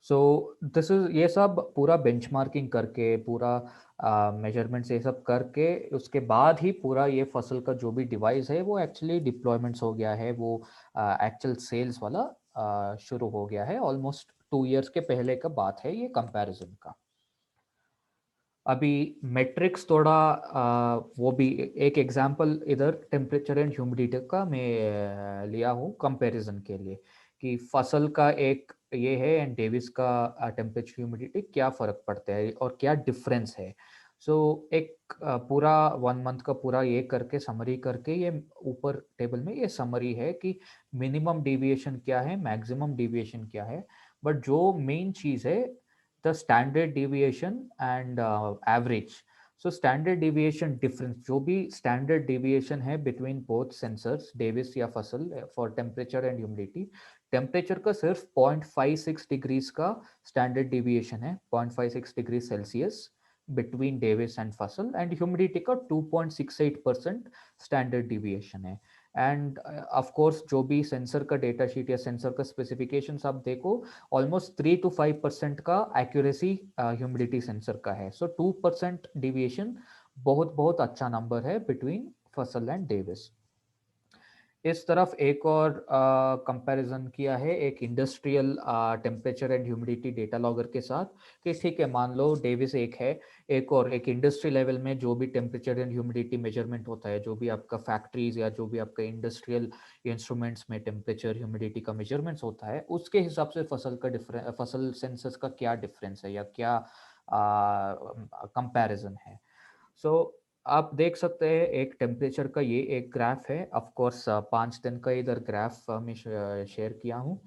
So this is ये सब पूरा बेंचमार्किंग करके, पूरा मेजरमेंट्स ये सब करके उसके बाद ही पूरा ये फसल का जो भी डिवाइस है वो एक्चुअली डिप्लॉयमेंट्स हो गया है, वो एक्चुअल सेल्स वाला शुरू हो गया है. ऑलमोस्ट 2 ईयर्स के पहले का बात है ये कंपैरिजन का. अभी मेट्रिक्स थोड़ा वो भी एक एग्जांपल इधर टेम्परेचर एंड ह्यूमिडिटी का मैं लिया हूँ कंपैरिजन के लिए कि फसल का एक ये है एंड डेविस का टेम्परेचर ह्यूमिडिटी क्या फ़र्क पड़ता है और क्या डिफरेंस है. सो एक पूरा 1 मंथ का पूरा ये करके समरी करके ये ऊपर टेबल में ये समरी है कि मिनिमम डेविएशन क्या है, मैक्सिमम डेविएशन क्या है. बट जो मेन चीज़ है, the standard deviation and average. So standard deviation difference, जो भी स्टैंडर्ड डेविएशन है बिटवीन बोथ सेंसर्स डेविस या फसल for temperature and humidity, temperature का सिर्फ 0.56 डिग्रीज का स्टैंडर्ड डेविएशन है, 0.56 degree Celsius between Davis and फसल, एंड ह्यूमिडिटी का 2.68% स्टैंडर्ड डेविएशन है। एंड ऑफ कोर्स जो भी सेंसर का डेटा शीट या सेंसर का स्पेसिफिकेशंस आप देखो, ऑलमोस्ट 3 to 5% का एक्यूरेसी ह्यूमिडिटी सेंसर का है। सो 2% डिविएशन बहुत बहुत अच्छा नंबर है बिटवीन फसल एंड डेविस। इस तरफ एक और कंपैरिजन किया है एक industrial temperature and humidity data logger के साथ, कि ठीक है मान लो डेविस एक है, एक और एक इंडस्ट्री लेवल में जो भी टेम्परेचर एंड ह्यूमिडिटी मेजरमेंट होता है, जो भी आपका फैक्ट्रीज या जो भी आपका इंडस्ट्रियल इंस्ट्रूमेंट्स में टेम्परेचर ह्यूमिडिटी का मेजरमेंट्स होता है, उसके हिसाब से फसल का फसल सेंसस का क्या डिफरेंस है या क्या कंपैरिजन है। सो आप देख सकते हैं एक टेम्परेचर का ये एक ग्राफ है, ऑफ कोर्स 5 दिन का इधर ग्राफ मैं शेयर किया हूँ।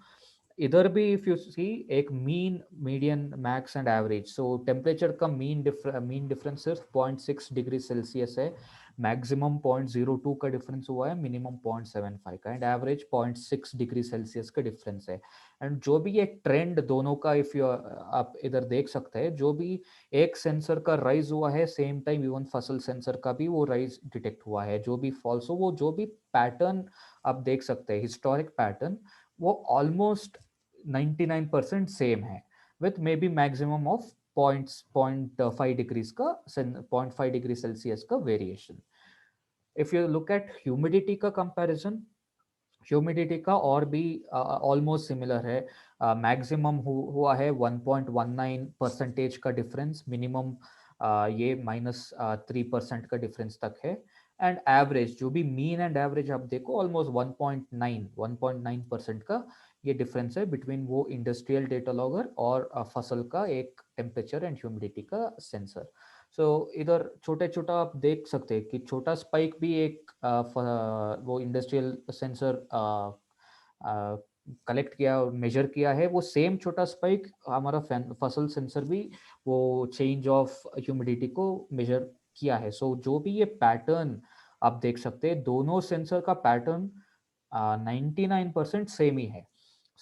इधर भी इफ यू सी एक mean, median, max and average, so temperature का मीन डिफरेंस सिर्फ 0.6 डिग्री सेल्सियस है, मैक्सिमम 0.02 का डिफरेंस हुआ है, मिनिमम 0.75 का, एंड एवरेज 0.6 डिग्री सेल्सियस का डिफरेंस है। एंड जो भी एक ट्रेंड दोनों का इफ यू आप इधर देख सकते हैं, जो भी एक सेंसर का राइज हुआ है सेम टाइम इवन फसल सेंसर का भी वो राइज डिटेक्ट हुआ है, जो भी फॉल्सो वो जो भी पैटर्न आप देख सकते हैं हिस्टोरिक पैटर्न, वो ऑलमोस्ट 99% सेम है, with may be maximum of 0.5 degrees का 0.5 डिग्री सेल्सियस का variation. If you look at humidity का कंपैरिजन, ह्यूमिडिटी का और भी ऑलमोस्ट सिमिलर है, मैक्सिमम हुआ है 1.19% का डिफरेंस, मिनिमम ये -3% का डिफरेंस तक है, एंड एवरेज जो भी मीन एंड एवरेज आप देखो ऑलमोस्ट 1.9% का ये डिफरेंस है बिटवीन वो इंडस्ट्रियल डेटा लॉगर और फसल का एक टेम्परेचर एंड ह्यूमिडिटी का सेंसर। सो इधर छोटे छोटा आप देख सकते हैं कि छोटा स्पाइक भी एक वो इंडस्ट्रियल सेंसर कलेक्ट किया और मेजर किया है, वो सेम छोटा स्पाइक हमारा फसल सेंसर भी वो चेंज ऑफ ह्यूमिडिटी को मेजर किया है। सो जो भी ये पैटर्न आप देख सकते हैं, दोनों सेंसर का पैटर्न 99% सेम ही है।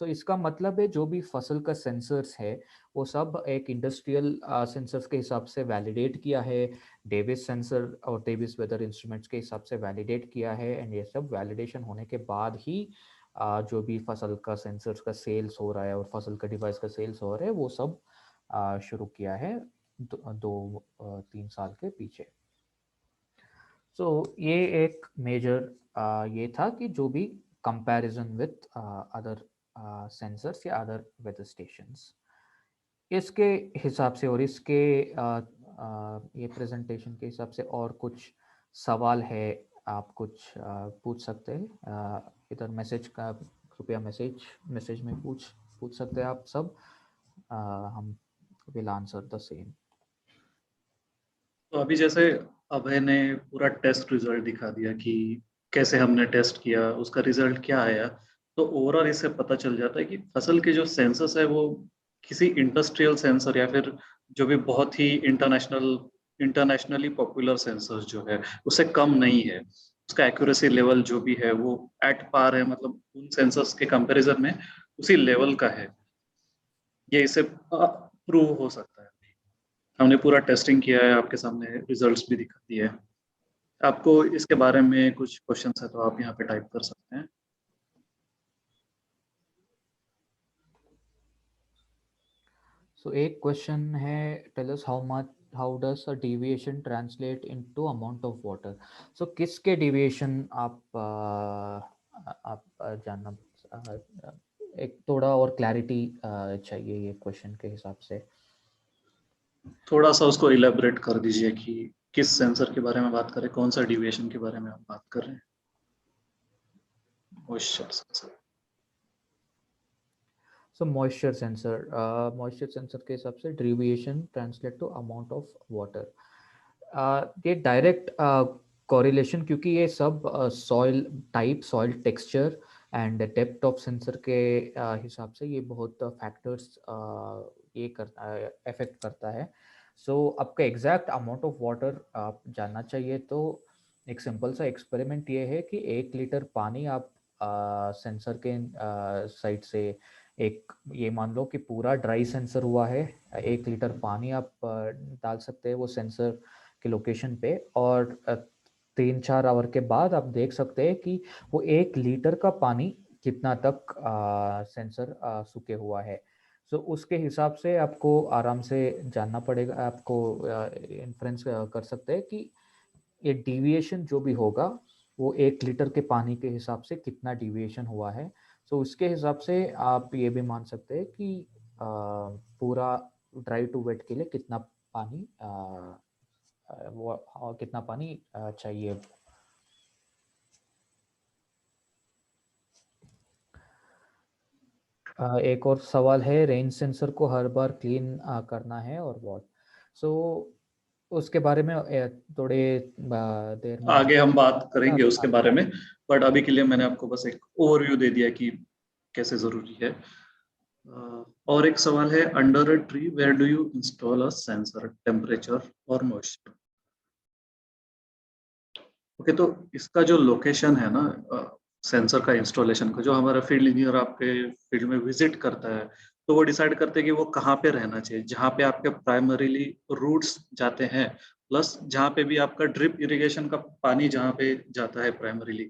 सो इसका मतलब है जो भी फसल का सेंसर्स है वो सब एक इंडस्ट्रियल सेंसर्स के हिसाब से वैलिडेट किया है, डेविस सेंसर और डेविस वेदर इंस्ट्रूमेंट्स के हिसाब से वैलिडेट किया है, एंड ये सब वैलिडेशन होने के बाद ही जो भी फसल का सेंसर्स का सेल्स हो रहा है और फसल का डिवाइस का सेल्स हो रहा है वो सब शुरू किया है 2-3 साल के पीछे। सो ये एक मेजर ये था कि जो भी कंपैरिजन विथ अदर सेंसर्स या अदर वेदर स्टेशंस, इसके हिसाब से और इसके ये प्रेजेंटेशन के हिसाब से और कुछ सवाल है आप कुछ पूछ सकते हैं, इधर मैसेज का कृपया मैसेज में पूछ सकते हैं आप सब, हम विल आंसर द सेम। तो अभी जैसे अभय ने पूरा टेस्ट रिजल्ट दिखा दिया कि कैसे हमने टेस्ट किया, उसका रिजल्ट क्या आया, तो ओवरऑल इससे पता चल जाता है कि फसल के जो सेंसस है वो किसी इंडस्ट्रियल सेंसर या फिर जो भी बहुत ही इंटरनेशनली पॉपुलर सेंसर जो है उससे कम नहीं है। उसका एक्यूरेसी लेवल जो भी है वो एट पार है, मतलब उन सेंसर्स के कंपैरिजन में उसी लेवल का है। ये इसे प्रूव हो सकता है। हमने पूरा टेस्टिंग किया है, आपके सामने रिजल्ट्स भी दिखा दिए हैं। आपको इसके बारे में कुछ क्वेश्चंस है तो आप यहाँ पे टाइप कर सकते हैं। सो एक क्वेश्चन है, tell us how does a deviation translate into amount of water. So किसके डेविएशन आप जानना एक थोड़ा और क्लैरिटी चाहिए ये क्वेश्चन के हिसाब से। थोड़ा सा उसको इलेबोरेट कर दीजिए कि किस सेंसर के बारे में बात करें, कौन सा डिविएशन के बारे में आप बात कर रहे हैं। Moisture sensor. So moisture sensor के हिसाब से deviation translate to amount of water, ये डायरेक्ट कोरिलेशन, क्योंकि ये सब soil type, soil texture and depth of sensor के हिसाब से ये बहुत फैक्टर्स ये करता है, अफेक्ट करता है। सो आपका एग्जैक्ट अमाउंट ऑफ वाटर आप जानना चाहिए तो एक सिंपल सा एक्सपेरिमेंट ये है कि 1 लीटर पानी आप सेंसर के साइड से, एक ये मान लो कि पूरा ड्राई सेंसर हुआ है, 1 लीटर पानी आप डाल सकते हैं वो सेंसर के लोकेशन पे, और 3-4 आवर के बाद आप देख सकते हैं कि वो 1 लीटर का पानी कितना तक सेंसर सूखे हुआ है। सो उसके हिसाब से आपको आराम से जानना पड़ेगा, आपको इन्फ्रेंस कर सकते हैं कि ये डिविएशन जो भी होगा वो 1 लीटर के पानी के हिसाब से कितना डिविएशन हुआ है। सो उसके हिसाब से आप ये भी मान सकते हैं कि पूरा ड्राई टू वेट के लिए कितना पानी कितना पानी चाहिए। एक और सवाल है, रेंज सेंसर को हर बार क्लीन करना है और बहुत, सो उसके बारे में थोड़े देर में आगे हम बात करेंगे अभी उसके बारे में, बट अभी के लिए मैंने आपको बस एक ओवरव्यू दे दिया कि कैसे जरूरी है। और एक सवाल है, under a tree where do you install a sensor temperature और मॉइस्चर। ओके, तो इसका जो लोकेशन है ना सेंसर का इंस्टॉलेशन का, जो हमारा फील्ड इंजीनियर आपके फील्ड में विजिट करता है, तो वो डिसाइड करते हैं कि वो कहाँ पे रहना चाहिए, जहाँ पे आपके प्राइमरीली रूट्स जाते हैं, प्लस जहाँ पे भी आपका ड्रिप इरिगेशन का पानी जहाँ पे जाता है प्राइमरीली,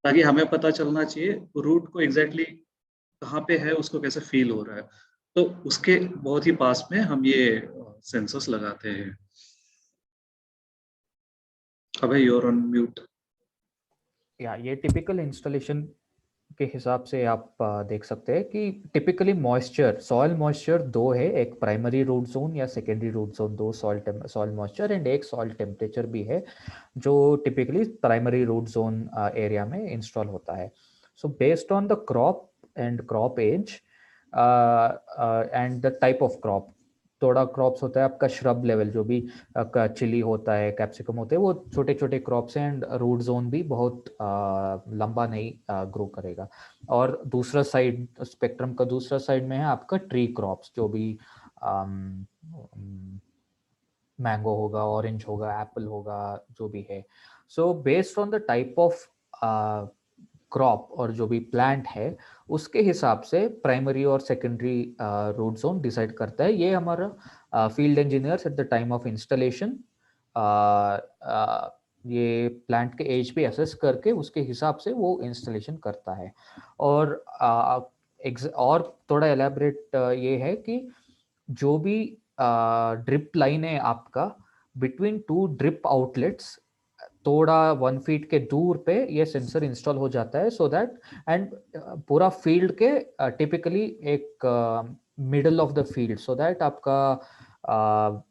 ताकि हमें पता चलना चाहिए रूट को एग्जैक्टली कहाँ पे है, उसको कैसे फील हो रहा है। तो उसके बहुत ही पास में हम ये सेंसर्स लगाते हैं। अबे यूर ऑन म्यूट। या ये टिपिकल इंस्टॉलेशन के हिसाब से आप देख सकते हैं कि टिपिकली मॉइस्चर, सॉइल मॉइस्चर दो है, एक प्राइमरी रूट जोन या सेकेंडरी रूट जोन, दो सॉइल मॉइस्चर एंड एक सॉइल टेम्परेचर भी है जो typically primary root zone area में इंस्टॉल होता है। So based on the crop and crop age and the type of crop, थोड़ा क्रॉप्स होता है आपका श्रब लेवल, जो भी आपका चिली होता है, कैप्सिकम होते हैं, वो छोटे छोटे क्रॉप्स हैं एंड रूट जोन भी बहुत लंबा नहीं ग्रो करेगा। और दूसरा साइड, स्पेक्ट्रम का दूसरा साइड में है आपका ट्री क्रॉप्स, जो भी मैंगो होगा, ऑरेंज होगा, एप्पल होगा, जो भी है। So based on the type of crop और जो भी प्लांट है, उसके हिसाब से प्राइमरी और सेकेंडरी रूट जोन डिसाइड करता है। ये हमारा field engineers at the time of installation ये प्लांट के एज पे असेस करके उसके हिसाब से वो इंस्टॉलेशन करता है। और और थोड़ा एलैबोरेट ये है कि जो भी ड्रिप लाइन है आपका, बिटवीन टू ड्रिप आउटलेट्स थोड़ा 1 फीट के दूर पे ये सेंसर इंस्टॉल हो जाता है, सो दैट एंड पूरा फील्ड के टिपिकली एक middle of the field, so that आपका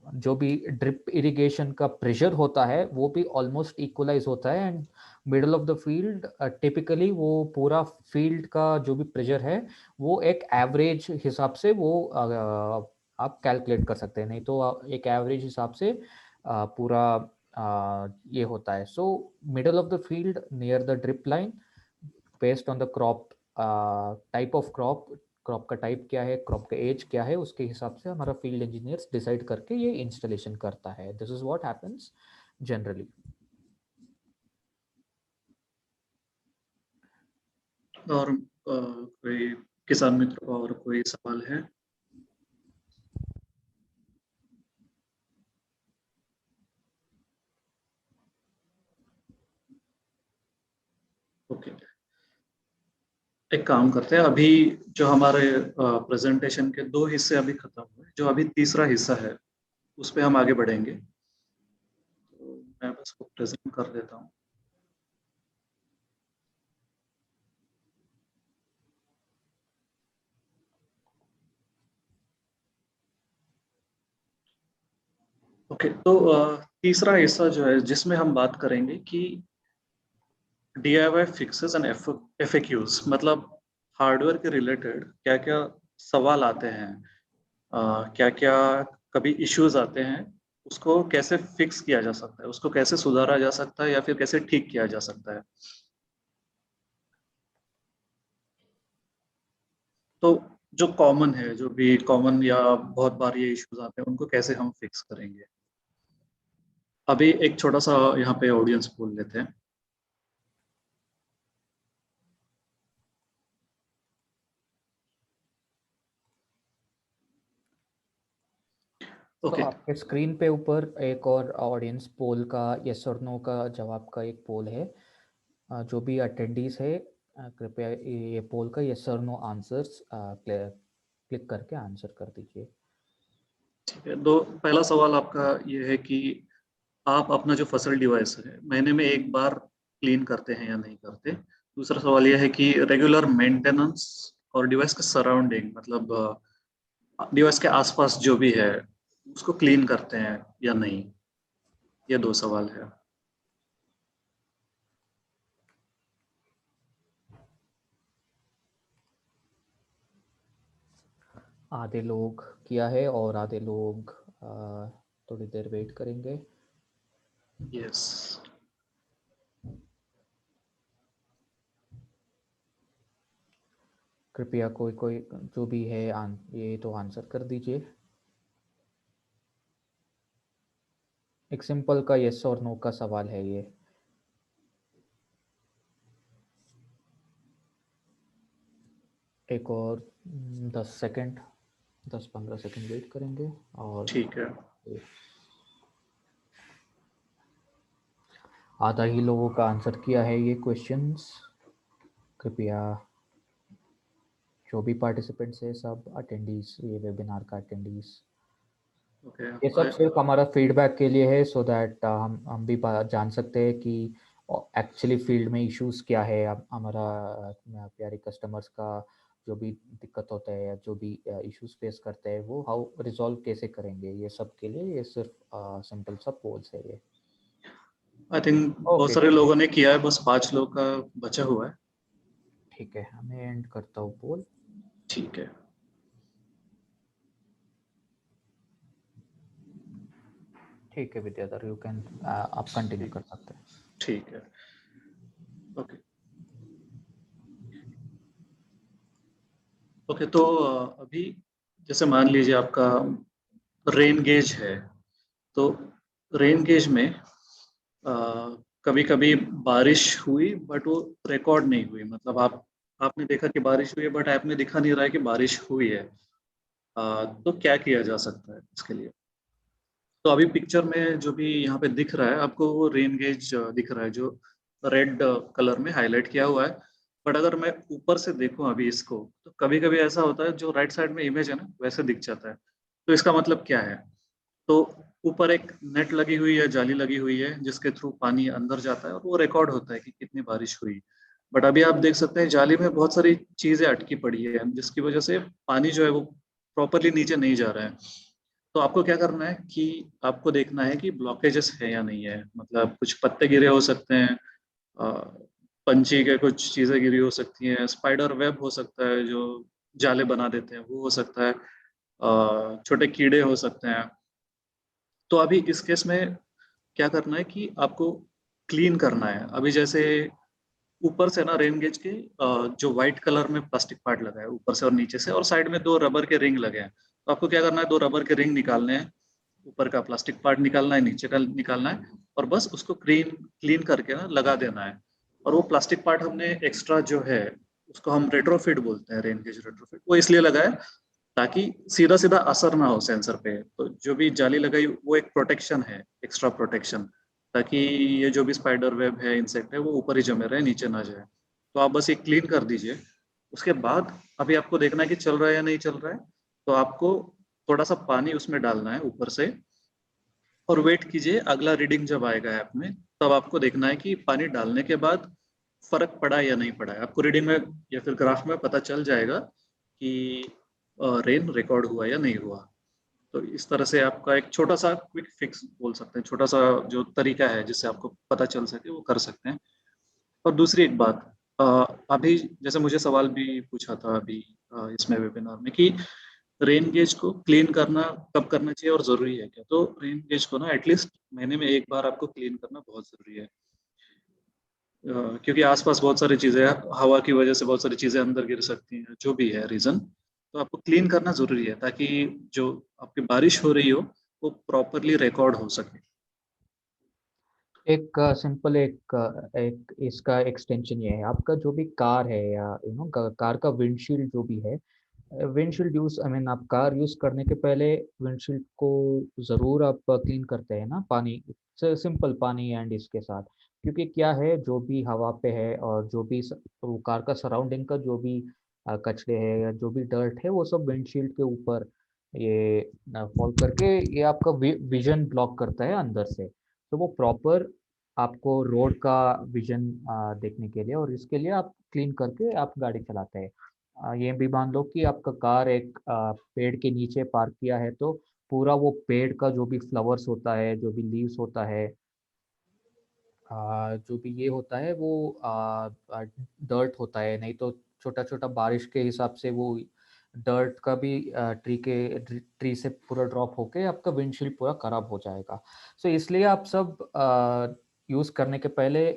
जो भी ड्रिप इरिगेशन का प्रेशर होता है वो भी ऑलमोस्ट इक्वलाइज होता है। And middle of the field typically वो पूरा फील्ड का जो भी प्रेशर है वो एक एवरेज हिसाब से वो आप कैलकुलेट कर सकते हैं, नहीं तो एक एवरेज हिसाब से पूरा ये होता है। So middle of the field near the drip line, based on the crop type of crop, crop का टाइप क्या है, क्रॉप का एज क्या है, उसके हिसाब से हमारा फील्ड इंजीनियर्स डिसाइड करके ये इंस्टॉलेशन करता है। This is what happens generally. और कोई किसान मित्र और कोई सवाल है? ओके, एक काम करते हैं, अभी जो हमारे प्रेजेंटेशन के 2 हिस्से अभी खत्म हुए, जो अभी तीसरा हिस्सा है उस पे हम आगे बढ़ेंगे। तो मैं बस को प्रेजेंट कर देता हूँ। ओके, तो तीसरा हिस्सा जो है जिसमें हम बात करेंगे कि DIY फिक्सेस एंड FAQs, मतलब हार्डवेयर के रिलेटेड क्या क्या सवाल आते हैं, क्या क्या कभी इश्यूज आते हैं, उसको कैसे फिक्स किया जा सकता है, उसको कैसे सुधारा जा सकता है, या फिर कैसे ठीक किया जा सकता है। तो जो कॉमन है, जो भी कॉमन या बहुत बार ये इश्यूज आते हैं, उनको कैसे हम फिक्स करेंगे। अभी एक छोटा सा यहाँ पे ऑडियंस बोल लेते हैं। तो ओके। आपके स्क्रीन पे ऊपर एक और ऑडियंस पोल का यस और नो का जवाब का एक पोल है। जो भी अटेंडीज है कृपया ये पोल का यस और नो आंसर्स क्लिक करके आंसर कर दीजिए। ठीक है, तो पहला सवाल आपका ये है कि आप अपना जो फसल डिवाइस है महीने में एक बार क्लीन करते हैं या नहीं करते। दूसरा सवाल यह है कि रेगुलर मेंटेनेंस और डिवाइस के सराउंडिंग, मतलब डिवाइस के आसपास जो भी है उसको क्लीन करते हैं या नहीं। ये दो सवाल है। आधे लोग किया है और आधे लोग थोड़ी देर वेट करेंगे। यस। कृपया कोई कोई जो भी है ये तो आंसर कर दीजिए। एक सिंपल का यस और नो का सवाल है ये। एक और 10 सेकंड 10-15 सेकंड वेट करेंगे और ठीक है। आधा ही लोगों का आंसर किया है ये क्वेश्चंस। कृपया जो भी पार्टिसिपेंट्स है सब अटेंडीज, ये वेबिनार का अटेंडीज, ओके। ये सब सिर्फ हमारा फीडबैक के लिए है सो दैट हम भी जान सकते हैं कि एक्चुअली फील्ड में इश्यूज क्या है। हमारा प्यारे कस्टमर्स का जो भी दिक्कत होता है या जो भी इश्यूज फेस करते हैं वो हाउ रिजॉल्व कैसे करेंगे, ये सब के लिए ये सिर्फ सिंपल सा पोल्स है ये। आई थिंक बहुत ओके सारे लोगों ने किया है, बस 5 लोग का बचा हुआ है। ठीक है, मैं एंड करता हूँ पोल। ठीक है। ठीक है विद्याधर, यू कैन आप कंटिन्यू कर सकते हैं। ठीक है। ओके। ओके, तो अभी जैसे मान लीजिए आपका रेन गेज है, तो रेन गेज में कभी कभी बारिश हुई बट वो रिकॉर्ड नहीं हुई। मतलब आपने देखा कि बारिश हुई है बट ऐप में दिखा नहीं रहा है कि बारिश हुई है। तो क्या किया जा सकता है इसके लिए। तो अभी पिक्चर में जो भी यहाँ पे दिख रहा है आपको, वो रेन गेज दिख रहा है जो रेड कलर में हाईलाइट किया हुआ है। बट अगर मैं ऊपर से देखूं अभी इसको, तो कभी कभी ऐसा होता है जो राइट साइड में इमेज है ना वैसे दिख जाता है। तो इसका मतलब क्या है। तो ऊपर एक नेट लगी हुई है, जाली लगी हुई है, जिसके थ्रू पानी अंदर जाता है और वो रिकॉर्ड होता है कि कितनी बारिश हुई। बट अभी आप देख सकते हैं जाली में बहुत सारी चीजें अटकी पड़ी है, जिसकी वजह से पानी जो है वो प्रॉपरली नीचे नहीं जा रहा है। तो आपको क्या करना है कि आपको देखना है कि ब्लॉकेजेस है या नहीं है। मतलब कुछ पत्ते गिरे हो सकते हैं, अ, पंछी के कुछ चीजें गिरी हो सकती हैं, स्पाइडर वेब हो सकता है जो जाले बना देते हैं वो हो सकता है, छोटे कीड़े हो सकते हैं। तो अभी इस केस में क्या करना है कि आपको क्लीन करना है। अभी जैसे ऊपर से ना रेन गेज के जो व्हाइट कलर में प्लास्टिक पार्ट लगा है ऊपर से और नीचे से, और साइड में 2 रबर के रिंग लगे हैं। तो आपको क्या करना है, 2 रबर के रिंग निकालने हैं, ऊपर का प्लास्टिक पार्ट निकालना है, नीचे का निकालना है, और बस उसको क्लीन क्लीन करके ना लगा देना है। और वो प्लास्टिक पार्ट हमने एक्स्ट्रा जो है उसको हम रेट्रोफिट बोलते हैं, रेन गेज रेट्रोफिट, वो इसलिए लगाया ताकि सीधा सीधा असर ना हो सेंसर पे। तो जो भी जाली लगाई वो एक प्रोटेक्शन है, एक्स्ट्रा प्रोटेक्शन, ताकि ये जो भी स्पाइडर वेब है, इंसेक्ट है, वो ऊपर ही जमे रहे, नीचे ना जाए। तो आप बस ये क्लीन कर दीजिए। उसके बाद अभी आपको देखना है कि चल रहा है या नहीं चल रहा है। तो आपको थोड़ा सा पानी उसमें डालना है ऊपर से, और वेट कीजिए अगला रीडिंग जब आएगा ऐप में, तब आपको देखना है कि पानी डालने के बाद फर्क पड़ा या नहीं पड़ा है। आपको रीडिंग में या फिर ग्राफ में पता चल जाएगा कि रेन रिकॉर्ड हुआ या नहीं हुआ। तो इस तरह से आपका एक छोटा सा क्विक फिक्स बोल सकते हैं, छोटा सा जो तरीका है जिससे आपको पता चल सके, वो कर सकते हैं। और दूसरी एक बात, अ, अभी जैसे मुझे सवाल भी पूछा था अभी इसमें वेबिनार में कि रेन गेज को क्लीन करना कब करना चाहिए और ज़रूरी है क्या। तो रेन गेज को ना एटलीस्ट महीने में एक बार आपको क्लीन करना बहुत ज़रूरी है। क्योंकि आसपास बहुत सारी चीज़ें हैं, हवा की वजह से बहुत सारी चीज़ें अंदर गिर सकती हैं, जो भी है रीज़न। तो आपको क्लीन करना जरूरी है ताकि जो आपकी बारिश हो रही हो वो प्रॉपरली रिकॉर्ड हो सके। एक सिंपल एक इसका एक्सटेंशन ये है, आपका जो भी कार है या कार का विंडशील्ड जो भी है, विंडशील्ड यूज आई मीन आप कार यूज करने के पहले विंडशील्ड को जरूर आप क्लीन करते हैं ना, पानी से, सिंपल पानी एंड इसके साथ। क्योंकि क्या है, जो भी हवा पे है और जो भी वो कार का सराउंडिंग का जो भी कचरे है या जो भी डर्ट है, वो सब विंडशील्ड के ऊपर ये फॉल करके ये आपका विजन ब्लॉक करता है अंदर से। तो वो प्रॉपर आपको रोड का विजन देखने के लिए और इसके लिए आप क्लीन करके आप गाड़ी चलाते हैं। ये भी मान लो कि आपका कार एक पेड़ के नीचे पार्क किया है, तो पूरा वो पेड़ का जो भी फ्लावर्स होता है, जो भी लीव्स होता है, जो भी ये होता है वो डर्ट होता है, नहीं तो छोटा छोटा बारिश के हिसाब से वो डर्ट का भी ट्री से पूरा ड्रॉप होके आपका विंडशील्ड पूरा खराब हो जाएगा। सो इसलिए आप सब यूज़ करने के पहले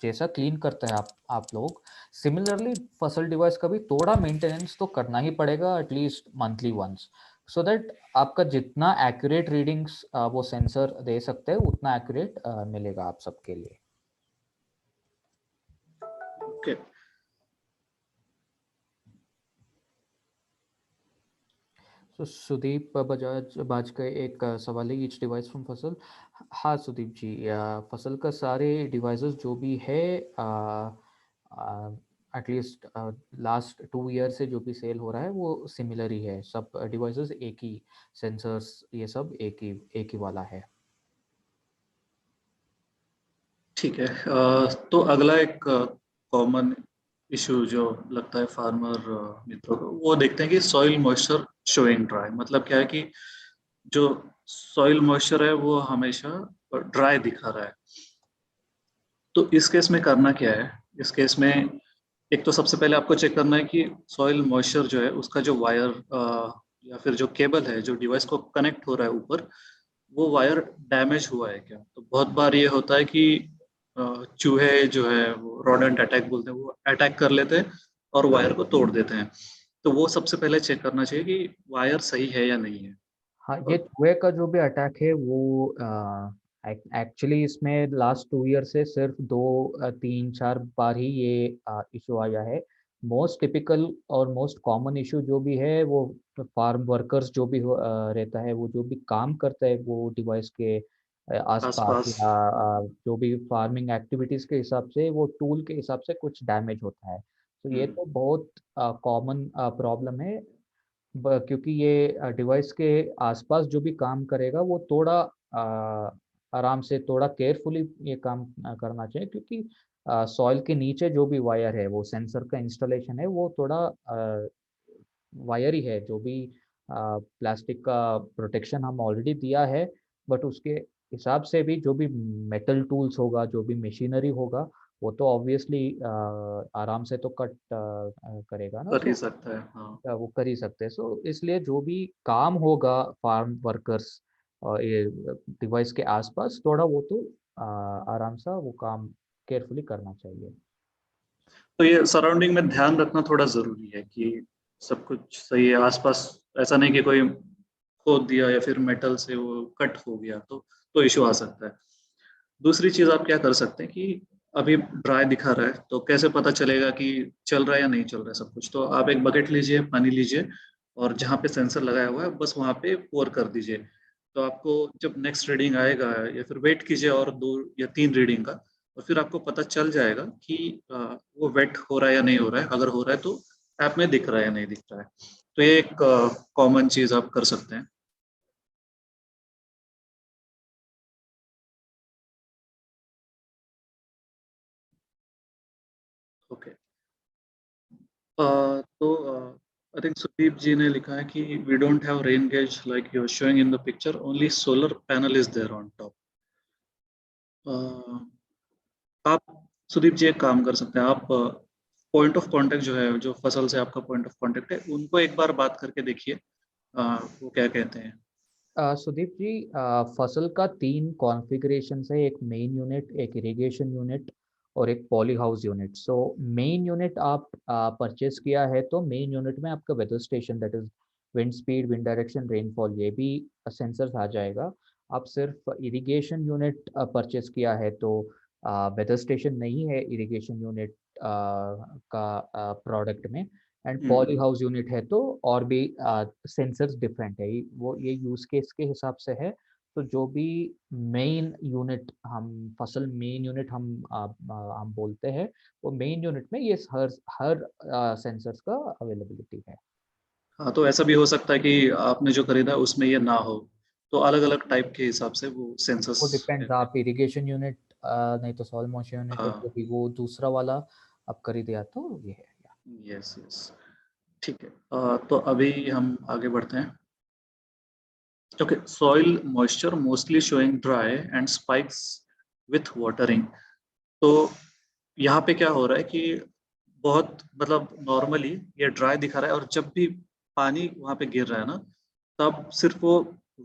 जैसा क्लीन करते हैं आप लोग, सिमिलरली फसल डिवाइस का भी थोड़ा मेंटेनेंस तो करना ही पड़ेगा, at least monthly once, so that आपका जितना एक्यूरेट रीडिंग्स वो सेंसर दे सकते हैं उतना एक्यूरेट मिलेगा आप सबके लिए। ओके। तो सुदीप बजाज बाज का एक सवाल है, ईच डिवाइस फ्रॉम फसल। हाँ सुदीप जी, फसल का सारे डिवाइसेस जो भी है एटलीस्ट लास्ट 2 ईयर से जो भी सेल हो रहा है वो सिमिलर ही है, सब डिवाइसेस एक ही, सेंसर्स ये सब एक ही वाला है। ठीक है। तो अगला एक कॉमन इशू जो लगता है फार्मर मित्रों को, वो देखते हैं कि सॉइल मॉइस्चर शोइंग ड्राई। मतलब क्या है कि जो सॉइल मॉइस्चर है वो हमेशा ड्राई दिखा रहा है। तो इस केस में करना क्या है? इस केस में एक तो सबसे पहले आपको चेक करना है कि सॉइल मॉइस्चर जो है उसका जो वायर या फिर जो केबल है जो डिवाइस को कनेक्ट हो रहा है ऊपर, वो वायर डैमेज हुआ है क्या। तो बहुत बार ये होता है कि चूहे जो है वो रोडेंट अटैक बोलते हैं, वो अटैक कर लेते हैं और वायर को तोड़ देते हैं। तो वो सबसे पहले चेक करना चाहिए कि वायर सही है या नहीं है। हाँ, ये और चूहे का जो भी अटैक है वो एक्चुअली इसमें लास्ट 2 ईयर से सिर्फ 2 3 4 बार ही ये इशू आया है। मोस्ट टिपिकल और मोस्ट कॉमन इशू जो भी है वो फार्म वर्कर्स जो भी रहता है, वो जो भी काम करता है वो डिवाइस के आसपास आसपास। या जो भी फार्मिंग एक्टिविटीज के हिसाब से वो टूल के हिसाब से कुछ डैमेज होता है। तो ये हम्म, तो बहुत कॉमन प्रॉब्लम है। क्योंकि ये डिवाइस के आसपास जो भी काम करेगा वो थोड़ा आराम से, थोड़ा केयरफुली ये काम करना चाहिए, क्योंकि सॉइल के नीचे जो भी वायर है, वो सेंसर का इंस्टॉलेशन है, वो थोड़ा वायर ही है। जो भी प्लास्टिक का प्रोटेक्शन हम ऑलरेडी दिया है, बट उसके हिसाब से भी जो भी मेटल टूल्स होगा, जो भी मशीनरी होगा, वो तो ऑब्वियसली आराम से तो कट करेगा ना। कर ही सो सकता है, हाँ। वो कर ही सकते हैं। सो इसलिए जो भी काम होगा फार्म वर्कर्स ये डिवाइस के आसपास, थोड़ा वो तो आराम सा वो काम केयरफुली करना चाहिए। तो ये सराउंडिंग में ध्यान रखना थोड़ा जरूरी है कि सब कुछ सही है आसपास। ऐसा नहीं कि कोई खोद दिया या फिर मेटल से वो कट हो गया तो इशू आ सकता है। दूसरी चीज आप क्या कर सकते हैं कि अभी ड्राई दिखा रहा है तो कैसे पता चलेगा कि चल रहा है या नहीं चल रहा है सब कुछ। तो आप एक बकेट लीजिए, पानी लीजिए, और जहाँ पे सेंसर लगाया हुआ है बस वहाँ पे पोर कर दीजिए। तो आपको जब नेक्स्ट रीडिंग आएगा या फिर वेट कीजिए और 2 या 3 रीडिंग का, और फिर आपको पता चल जाएगा कि वो वेट हो रहा है या नहीं हो रहा है। अगर हो रहा है तो ऐप में दिख रहा है या नहीं दिख रहा है। तो ये एक कॉमन चीज आप कर सकते हैं। ओके। तो आई थिंक सुदीप जी ने लिखा है कि we don't have rain gauge like you are showing in the picture, only solar panel is there on top. आप सुदीप जी एक काम कर सकते हैं। आप पॉइंट ऑफ कांटेक्ट जो है, जो फसल से आपका पॉइंट ऑफ कांटेक्ट है, उनको एक बार बात करके देखिए वो क्या कहते हैं। सुदीप जी, फसल का 3 कॉन्फ़िगरेशन है, एक मेन यूनिट, एक इरिगेशन यूनिट और एक poly house unit. So main unit आप परचेज किया है तो मेन यूनिट में आपका weather station, that is wind speed, wind direction, rainfall, ये भी सेंसर्स आ जाएगा। आप सिर्फ इरिगेशन यूनिट परचेज किया है तो वेदर स्टेशन नहीं है इरिगेशन यूनिट का प्रोडक्ट में, एंड पॉली हाउस यूनिट है तो और भी सेंसर्स डिफरेंट है। वो ये यूज केस के हिसाब से है। तो जो भी मेन यूनिट हम फसल मेन यूनिट हम बोलते हैं, वो मेन यूनिट में ये हर सेंसर्स का अवेलेबिलिटी है। हाँ, तो ऐसा भी हो सकता है कि आपने जो खरीदा उसमें ये ना हो, तो अलग अलग टाइप के हिसाब से वो सेंसस वो डिपेंड्स, है। आप इरिगेशन यूनिट नहीं तो सॉइल मॉइस्चर यूनिट, और जो हाँ, भी वो दूसरा वाला आप खरीदे या तो ये है। यस यस, ठीक है। तो अभी हम आगे बढ़ते हैं। Okay, soil moisture mostly showing dry and spikes with watering. तो यहाँ पे क्या हो रहा है कि बहुत मतलब नॉर्मली ये ड्राई दिखा रहा है, और जब भी पानी वहां पे गिर रहा है ना, तब सिर्फ वो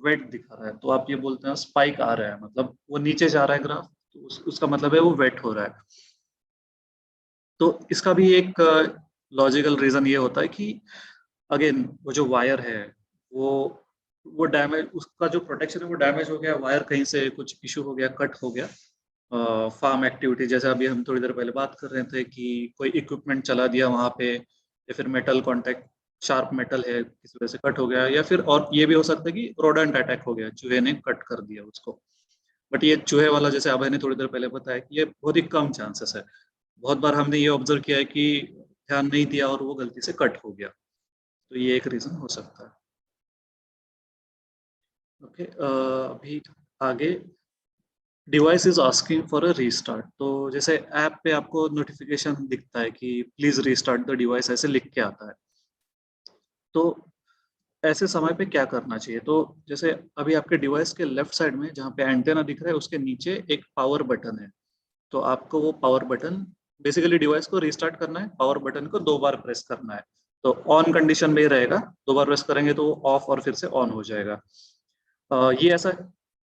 वेट दिखा रहा है। तो आप ये बोलते हैं स्पाइक आ रहा है, मतलब वो नीचे जा रहा है ग्राफ, तो उसका मतलब है वो वेट हो रहा है। तो इसका भी एक लॉजिकल रीजन ये होता है कि अगेन वो जो वायर है, वो वो डैमेज, उसका जो प्रोटेक्शन है वो डैमेज हो गया, वायर कहीं से कुछ इशू हो गया, कट हो गया। फार्म एक्टिविटी, जैसे अभी हम थोड़ी देर पहले बात कर रहे थे कि कोई इक्विपमेंट चला दिया वहां पे, या फिर मेटल कांटेक्ट, शार्प मेटल है किसी वजह से कट हो गया, या फिर और ये भी हो सकता है कि रोडेंट अटैक हो गया, चूहे ने कट कर दिया उसको। बट ये चूहे वाला, जैसे अभय ने थोड़ी देर पहले बताया, कि ये बहुत ही कम चांसेस है। बहुत बार हमने ये ऑब्जर्व किया है कि ध्यान नहीं दिया और वो गलती से कट हो गया, तो ये एक रीजन हो सकता है। ओके, अभी आगे, device is asking for a restart. तो जैसे ऐप पे आपको नोटिफिकेशन दिखता है कि प्लीज रीस्टार्ट द डिवाइस, ऐसे लिख के आता है। तो ऐसे समय पे क्या करना चाहिए? तो जैसे अभी आपके डिवाइस के लेफ्ट साइड में जहाँ पे एंटेना दिख रहा है, उसके नीचे एक पावर बटन है। तो आपको वो पावर बटन, बेसिकली डिवाइस को रीस्टार्ट करना है, पावर बटन को 2 बार प्रेस करना है। तो ऑन कंडीशन में ही रहेगा, 2 बार प्रेस करेंगे तो वो ऑफ और फिर से ऑन हो जाएगा। ये ऐसा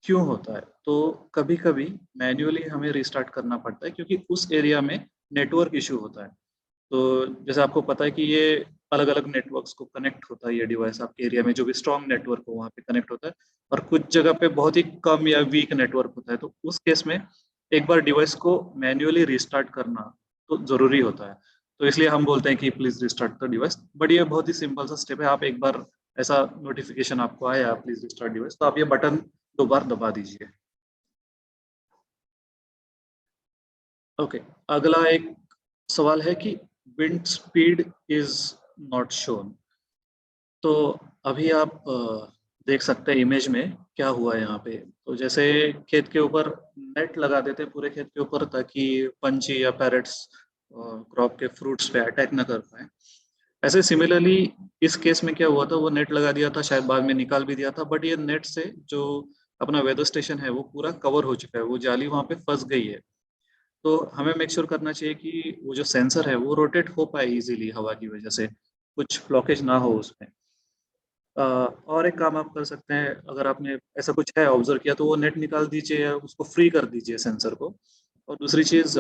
क्यों होता है? तो कभी कभी मैन्युअली हमें रिस्टार्ट करना पड़ता है, क्योंकि उस एरिया में नेटवर्क इशू होता है। तो जैसे आपको पता है कि ये अलग अलग नेटवर्क्स को कनेक्ट होता है, ये डिवाइस आपके एरिया में जो भी स्ट्रॉन्ग नेटवर्क हो वहाँ पे कनेक्ट होता है, और कुछ जगह पे बहुत ही कम या वीक नेटवर्क होता है। तो उस केस में एक बार डिवाइस को मैन्युअली रिस्टार्ट करना तो जरूरी होता है। तो इसलिए हम बोलते हैं कि please restart the device. But ये बहुत ही सिंपल सा स्टेप है। आप एक बार ऐसा नोटिफिकेशन आपको आया प्लीज रिस्टार्ट डिवाइस, तो आप ये बटन 2 बार दबा दीजिए। ओके, अगला एक सवाल है कि wind speed is not shown. तो अभी आप देख सकते हैं इमेज में क्या हुआ है यहाँ पे। तो जैसे खेत के ऊपर नेट लगा देते हैं पूरे खेत के ऊपर, ताकि पंछी या पैरट्स क्रॉप के फ्रूट्स पे अटैक ना कर पाए। ऐसे सिमिलरली इस केस में क्या हुआ था, वो नेट लगा दिया था, शायद बाद में निकाल भी दिया था, बट ये नेट से जो अपना वेदर स्टेशन है वो पूरा कवर हो चुका है, वो जाली वहाँ पे फंस गई है। तो हमें मेक श्योर करना चाहिए कि वो जो सेंसर है वो रोटेट हो पाए इजीली, हवा की वजह से कुछ ब्लॉकेज ना हो उसमें। और एक काम आप कर सकते हैं, अगर आपने ऐसा कुछ है ऑब्जर्व किया, तो वो नेट निकाल दीजिए या उसको फ्री कर दीजिए सेंसर को। और दूसरी चीज,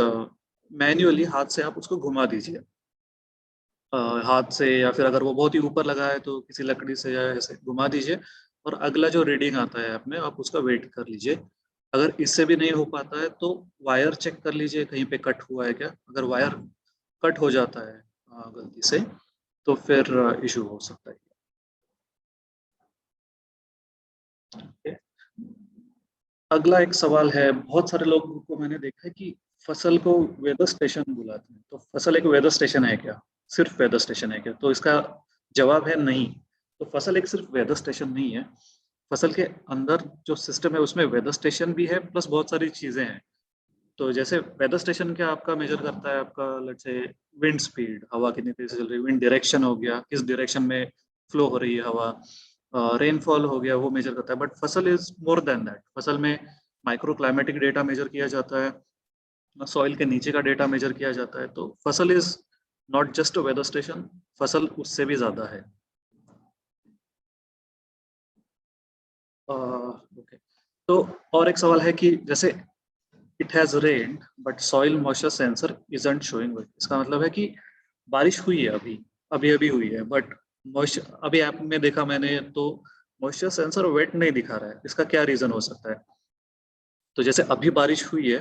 मैन्युअली हाथ से आप उसको घुमा दीजिए, हाथ से, या फिर अगर वो बहुत ही ऊपर लगा है तो किसी लकड़ी से या ऐसे घुमा दीजिए। और अगला जो रीडिंग आता है अपने, आप उसका वेट कर लीजिए। अगर इससे भी नहीं हो पाता है तो वायर चेक कर लीजिए कहीं पे कट हुआ है क्या। अगर वायर कट हो जाता है गलती से, तो फिर इशू हो सकता है। अगला एक सवाल है, बहुत सारे लोगों को मैंने देखा है कि फसल को वेदर स्टेशन बुलाते हैं। तो फसल एक वेदर स्टेशन है क्या? सिर्फ वेदर स्टेशन है क्या? तो इसका जवाब है नहीं। तो फसल एक सिर्फ वेदर स्टेशन नहीं है। फसल के अंदर जो सिस्टम है उसमें वेदर स्टेशन भी है, प्लस बहुत सारी चीजें हैं। तो जैसे वेदर स्टेशन क्या आपका मेजर करता है, आपका लेट्स से विंड स्पीड, हवा कितनी तेज से चल रही है, विंड डायरेक्शन हो गया, किस डायरेक्शन में फ्लो हो रही है हवा, रेनफॉल हो गया, वो मेजर करता है। बट फसल इज मोर देन दैट। फसल में माइक्रो क्लाइमेटिक डेटा मेजर किया जाता है, सॉइल के नीचे का डेटा मेजर किया जाता है। तो Fasal is not just weather station, Fasal उससे भी ज्यादा है। ओके, तो और एक सवाल है कि जैसे it has rained but soil moisture sensor isn't showing wet. इसका मतलब है कि बारिश हुई है, अभी अभी अभी हुई है, बट मॉइस्चर, अभी ऐप में देखा मैंने तो मॉइस्चर सेंसर वेट नहीं दिखा रहा है। इसका क्या रीजन हो सकता है? तो जैसे अभी बारिश हुई है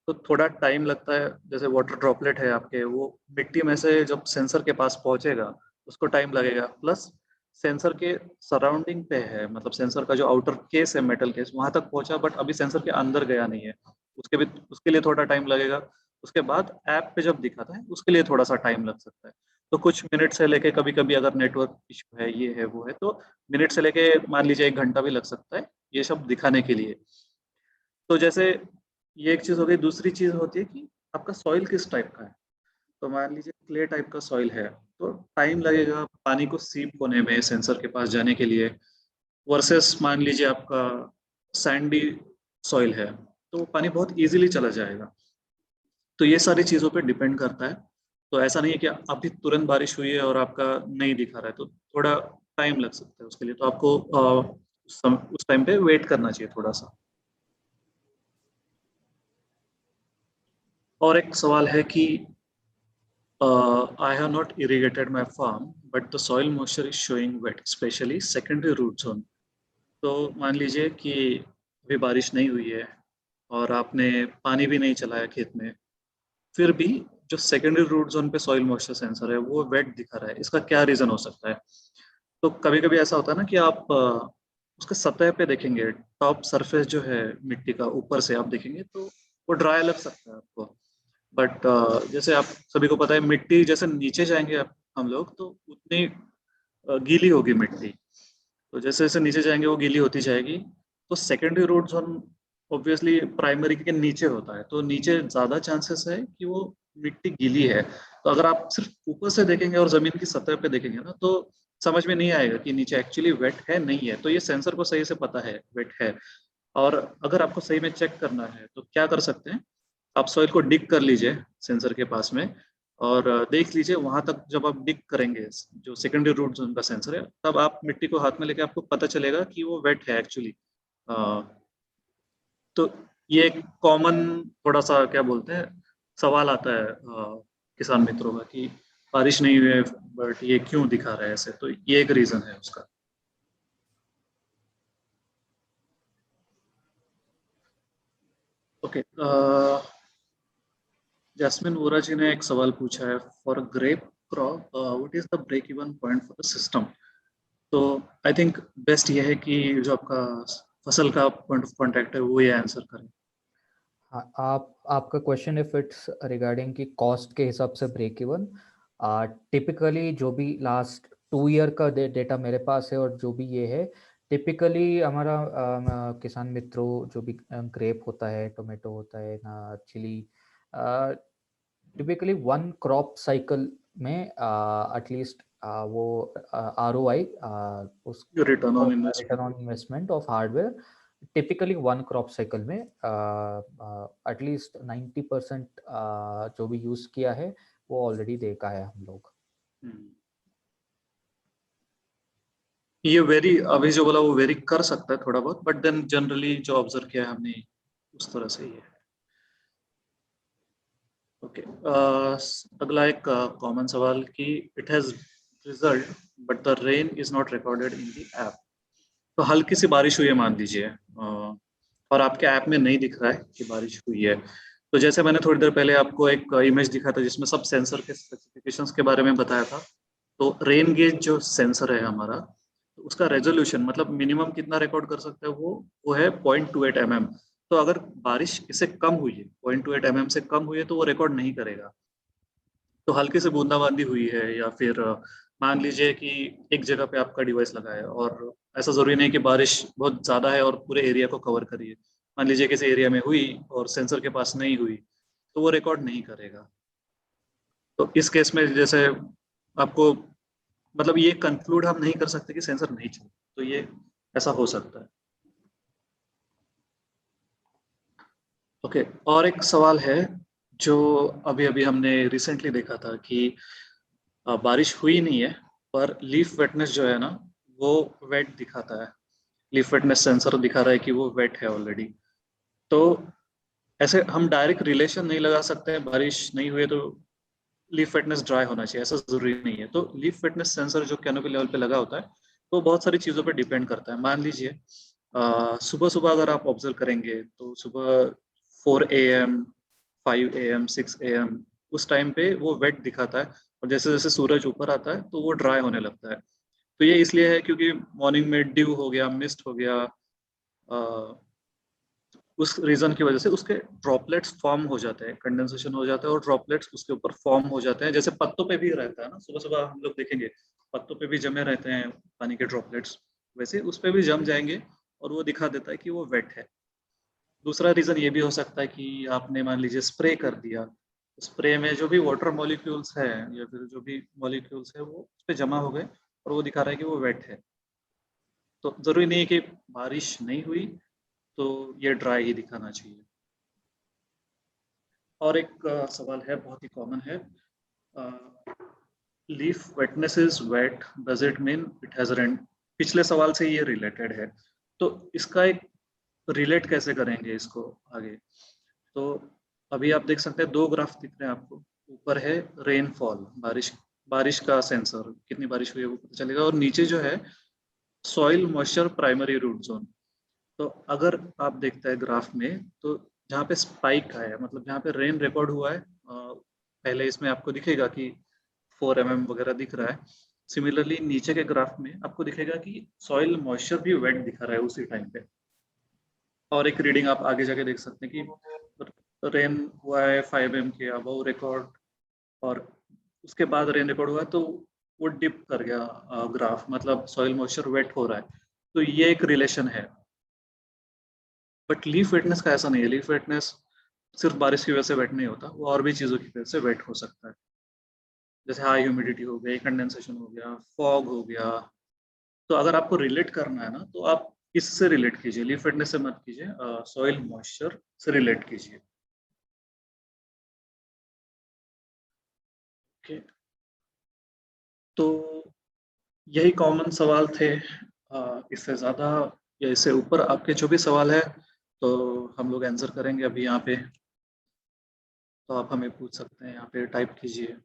तो थोड़ा टाइम लगता है, जैसे वाटर ड्रॉपलेट है आपके, वो मिट्टी में से जब सेंसर के पास पहुंचेगा उसको टाइम लगेगा, प्लस सेंसर के सराउंडिंग पे है, मतलब सेंसर का जो आउटर केस है, मेटल केस, वहां तक पहुंचा, बट अभी सेंसर के अंदर गया नहीं है, उसके लिए थोड़ा टाइम लगेगा। उसके बाद ऐप पे जब दिखाता है उसके लिए थोड़ा सा टाइम लग सकता है। तो कुछ मिनट से लेके, कभी कभी अगर नेटवर्क इशू है, ये है वो है, तो मिनट से लेके मान लीजिए 1 घंटा भी लग सकता है ये सब दिखाने के लिए। तो जैसे ये एक चीज हो गई। दूसरी चीज होती है कि आपका सॉइल किस टाइप का है। तो मान लीजिए क्ले टाइप का सॉइल है तो टाइम लगेगा पानी को सीप होने में, सेंसर के पास जाने के लिए, वर्सेस मान लीजिए आपका सैंडी सॉइल है तो पानी बहुत इजीली चला जाएगा। तो ये सारी चीजों पे डिपेंड करता है। तो ऐसा नहीं है कि अभी तुरंत बारिश हुई है और आपका नहीं दिखा रहा है, तो थोड़ा टाइम लग सकता है उसके लिए। तो आपको उस टाइम पे वेट करना चाहिए थोड़ा सा। और एक सवाल है कि I have not irrigated my farm, but the soil moisture is showing wet, especially secondary root zone. तो मान लीजिए कि अभी बारिश नहीं हुई है और आपने पानी भी नहीं चलाया खेत में, फिर भी जो सेकेंडरी रूट जोन पे सॉइल मॉइस्चर सेंसर है वो वेट दिखा रहा है। इसका क्या रीजन हो सकता है? तो कभी कभी ऐसा होता है ना कि आप उसके सतह पे देखेंगे, टॉप सरफेस जो है मिट्टी का, ऊपर से आप देखेंगे तो वो ड्राई लग सकता है आपको, बट जैसे आप सभी को पता है मिट्टी जैसे नीचे जाएंगे हम लोग तो उतनी गीली होगी मिट्टी। तो जैसे जैसे नीचे जाएंगे वो गीली होती जाएगी। तो secondary root zone obviously primary के नीचे होता है, तो नीचे ज्यादा चांसेस है कि वो मिट्टी गीली है। तो अगर आप सिर्फ ऊपर से देखेंगे और जमीन की सतह पे देखेंगे ना तो समझ में नहीं आएगा कि नीचे एक्चुअली वेट है नहीं है। तो ये सेंसर को सही से पता है वेट है। और अगर आपको सही में चेक करना है तो क्या कर सकते हैं, आप सॉइल को डिग कर लीजिए सेंसर के पास में, और देख लीजिए वहां तक जब आप डिग करेंगे जो सेकेंडरी रूट जोन का सेंसर है, तब आप मिट्टी को हाथ में लेके आपको पता चलेगा कि वो वेट है एक्चुअली। तो ये एक कॉमन थोड़ा सा क्या बोलते हैं सवाल आता है किसान मित्रों का कि बारिश नहीं हुई है बट ये क्यों दिखा रहा है ऐसे। तो ये एक रीजन है उसका। ओके, जैस्मिन वोरा जी ने एक सवाल पूछा है, for grape crop what is the break even point for the system. तो आई थिंक बेस्ट ये है कि जो आपका फसल का पॉइंट ऑफ कांटेक्ट है वो ये आंसर करें। हाँ, आपका क्वेश्चन इफ इट्स रिगार्डिंग कि कॉस्ट के हिसाब से ब्रेक इवन, टिपिकली जो भी लास्ट 2 ईयर का डेटा मेरे पास है और जो भी ये है, टिपिकली हमारा किसान मित्रों जो भी ग्रेप होता है, टोमेटो होता है ना, चिली, टिपिकली 1 क्रॉप साइकिल में एटलीस्ट वो ROI, उस return on return investment. On investment of hardware, typically 1 crop cycle में एटलीस्ट 90% जो भी यूज किया है वो ऑलरेडी देखा है हम लोग। ये वेरी, अभी जो बोला वो वेरी कर सकता है थोड़ा बहुत, बट देन जनरली जो ऑब्जर्व किया है हमने उस तरह से ही है। ओके, अगला एक कॉमन सवाल कि it has result but the rain is not recorded in the app. तो हल्की सी बारिश हुई है मान लीजिए, और आपके ऐप में नहीं दिख रहा है कि बारिश हुई है। तो जैसे मैंने थोड़ी देर पहले आपको एक इमेज दिखा था जिसमें सब सेंसर के स्पेसिफिकेशंस के बारे में बताया था। तो रेन गेज जो सेंसर है हमारा, तो उसका रेजोल्यूशन मतलब मिनिमम कितना रिकॉर्ड कर सकता है वो है 0.28 mm। तो अगर बारिश इससे कम हुई है, 0.28 mm से कम हुई है, तो वो रिकॉर्ड नहीं करेगा। तो हल्की से बूंदाबांदी हुई है या फिर मान लीजिए कि एक जगह पे आपका डिवाइस लगा है और ऐसा जरूरी नहीं कि बारिश बहुत ज्यादा है और पूरे एरिया को कवर करिए। मान लीजिए किसी एरिया में हुई और सेंसर के पास नहीं हुई, तो वो रिकॉर्ड नहीं करेगा। तो इस केस में जैसे आपको, मतलब ये कंक्लूड हम नहीं कर सकते कि सेंसर नहीं चले, तो ये ऐसा हो सकता है। ओके, और एक सवाल है जो अभी अभी हमने रिसेंटली देखा था कि बारिश हुई नहीं है पर लीफ वेटनेस जो है ना वो वेट दिखाता है। लीफ वेटनेस सेंसर दिखा रहा है कि वो वेट है ऑलरेडी। तो ऐसे हम डायरेक्ट रिलेशन नहीं लगा सकते हैं, बारिश नहीं हुई तो लीफ वेटनेस ड्राई होना चाहिए, ऐसा जरूरी नहीं है। तो लीफ वेटनेस सेंसर जो कैनोपी लेवल पे लगा होता है तो बहुत सारी चीज़ों पे डिपेंड करता है। मान लीजिए सुबह सुबह अगर आप ऑब्जर्व करेंगे तो सुबह 4 AM 5 AM 6 AM उस टाइम पे वो वेट दिखाता है, और जैसे जैसे सूरज ऊपर आता है तो वो ड्राई होने लगता है। तो ये इसलिए है क्योंकि मॉर्निंग में ड्यू हो गया, मिस्ट हो गया, उस रीजन की वजह से उसके ड्रॉपलेट्स फॉर्म हो जाते हैं, कंडेंसेशन हो जाता है और ड्रॉपलेट्स उसके ऊपर फॉर्म हो जाते हैं। जैसे पत्तों पे भी रहता है ना, सुबह सुबह हम लोग देखेंगे पत्तों पे भी जमे रहते हैं पानी के ड्रॉपलेट्स, वैसे उस पे भी जम जाएंगे और वो दिखा देता है कि वो वेट है। दूसरा रीजन ये भी हो सकता है कि आपने मान लीजिए स्प्रे कर दिया, स्प्रे में जो भी वाटर मॉलिक्यूल्स है या फिर जो भी मॉलिक्यूल्स है वो उस पे जमा हो गए और वो दिखा रहा है कि वो वेट है। तो जरूरी नहीं है कि बारिश नहीं हुई तो ये ड्राई ही दिखाना चाहिए। और एक सवाल है, बहुत ही कॉमन है, leaf wetness is wet, does it mean it has rain? पिछले सवाल से ये रिलेटेड है, तो इसका एक रिलेट कैसे करेंगे इसको आगे। तो अभी आप देख सकते हैं दो ग्राफ दिख रहे हैं आपको, ऊपर है रेनफॉल, बारिश, बारिश का सेंसर, कितनी बारिश हुई है वो पता चलेगा, और नीचे जो है soil moisture primary root zone. तो अगर आप देखते हैं ग्राफ में तो जहाँ पे स्पाइक आया है, मतलब जहाँ पे रेन रिकॉर्ड हुआ है, पहले इसमें आपको दिखेगा कि 4 mm वगैरह दिख रहा है। सिमिलरली नीचे के ग्राफ में आपको दिखेगा कि सॉइल मॉइस्चर भी वेट दिखा रहा है उसी टाइम पे। और एक रीडिंग आप आगे जाके देख सकते हैं कि रेन हुआ है 5 mm के अबव रिकॉर्ड, और उसके बाद रेन रिकॉर्ड हुआ तो वो डिप कर गया ग्राफ, मतलब सॉइल मॉइस्चर वेट हो रहा है। तो ये एक रिलेशन है। बट लीफ वेटनेस का ऐसा नहीं है, लीफ वेटनेस सिर्फ बारिश की वजह से वेट नहीं होता, वो और भी चीज़ों की वजह से वेट हो सकता है। जैसे हाई ह्यूमिडिटी हो गई, कंडेंसेशन हो गया, फॉग हो गया। तो अगर आपको रिलेट करना है ना तो आप इससे रिलेट कीजिए, लीफ वेटनेस से मत कीजिए, सॉइल मॉइस्चर से रिलेट कीजिए। ओके, तो यही कॉमन सवाल थे। इससे ज़्यादा या इससे ऊपर आपके जो भी सवाल है तो हम लोग आंसर करेंगे अभी यहाँ पे। तो आप हमें पूछ सकते हैं, यहाँ पे टाइप कीजिए।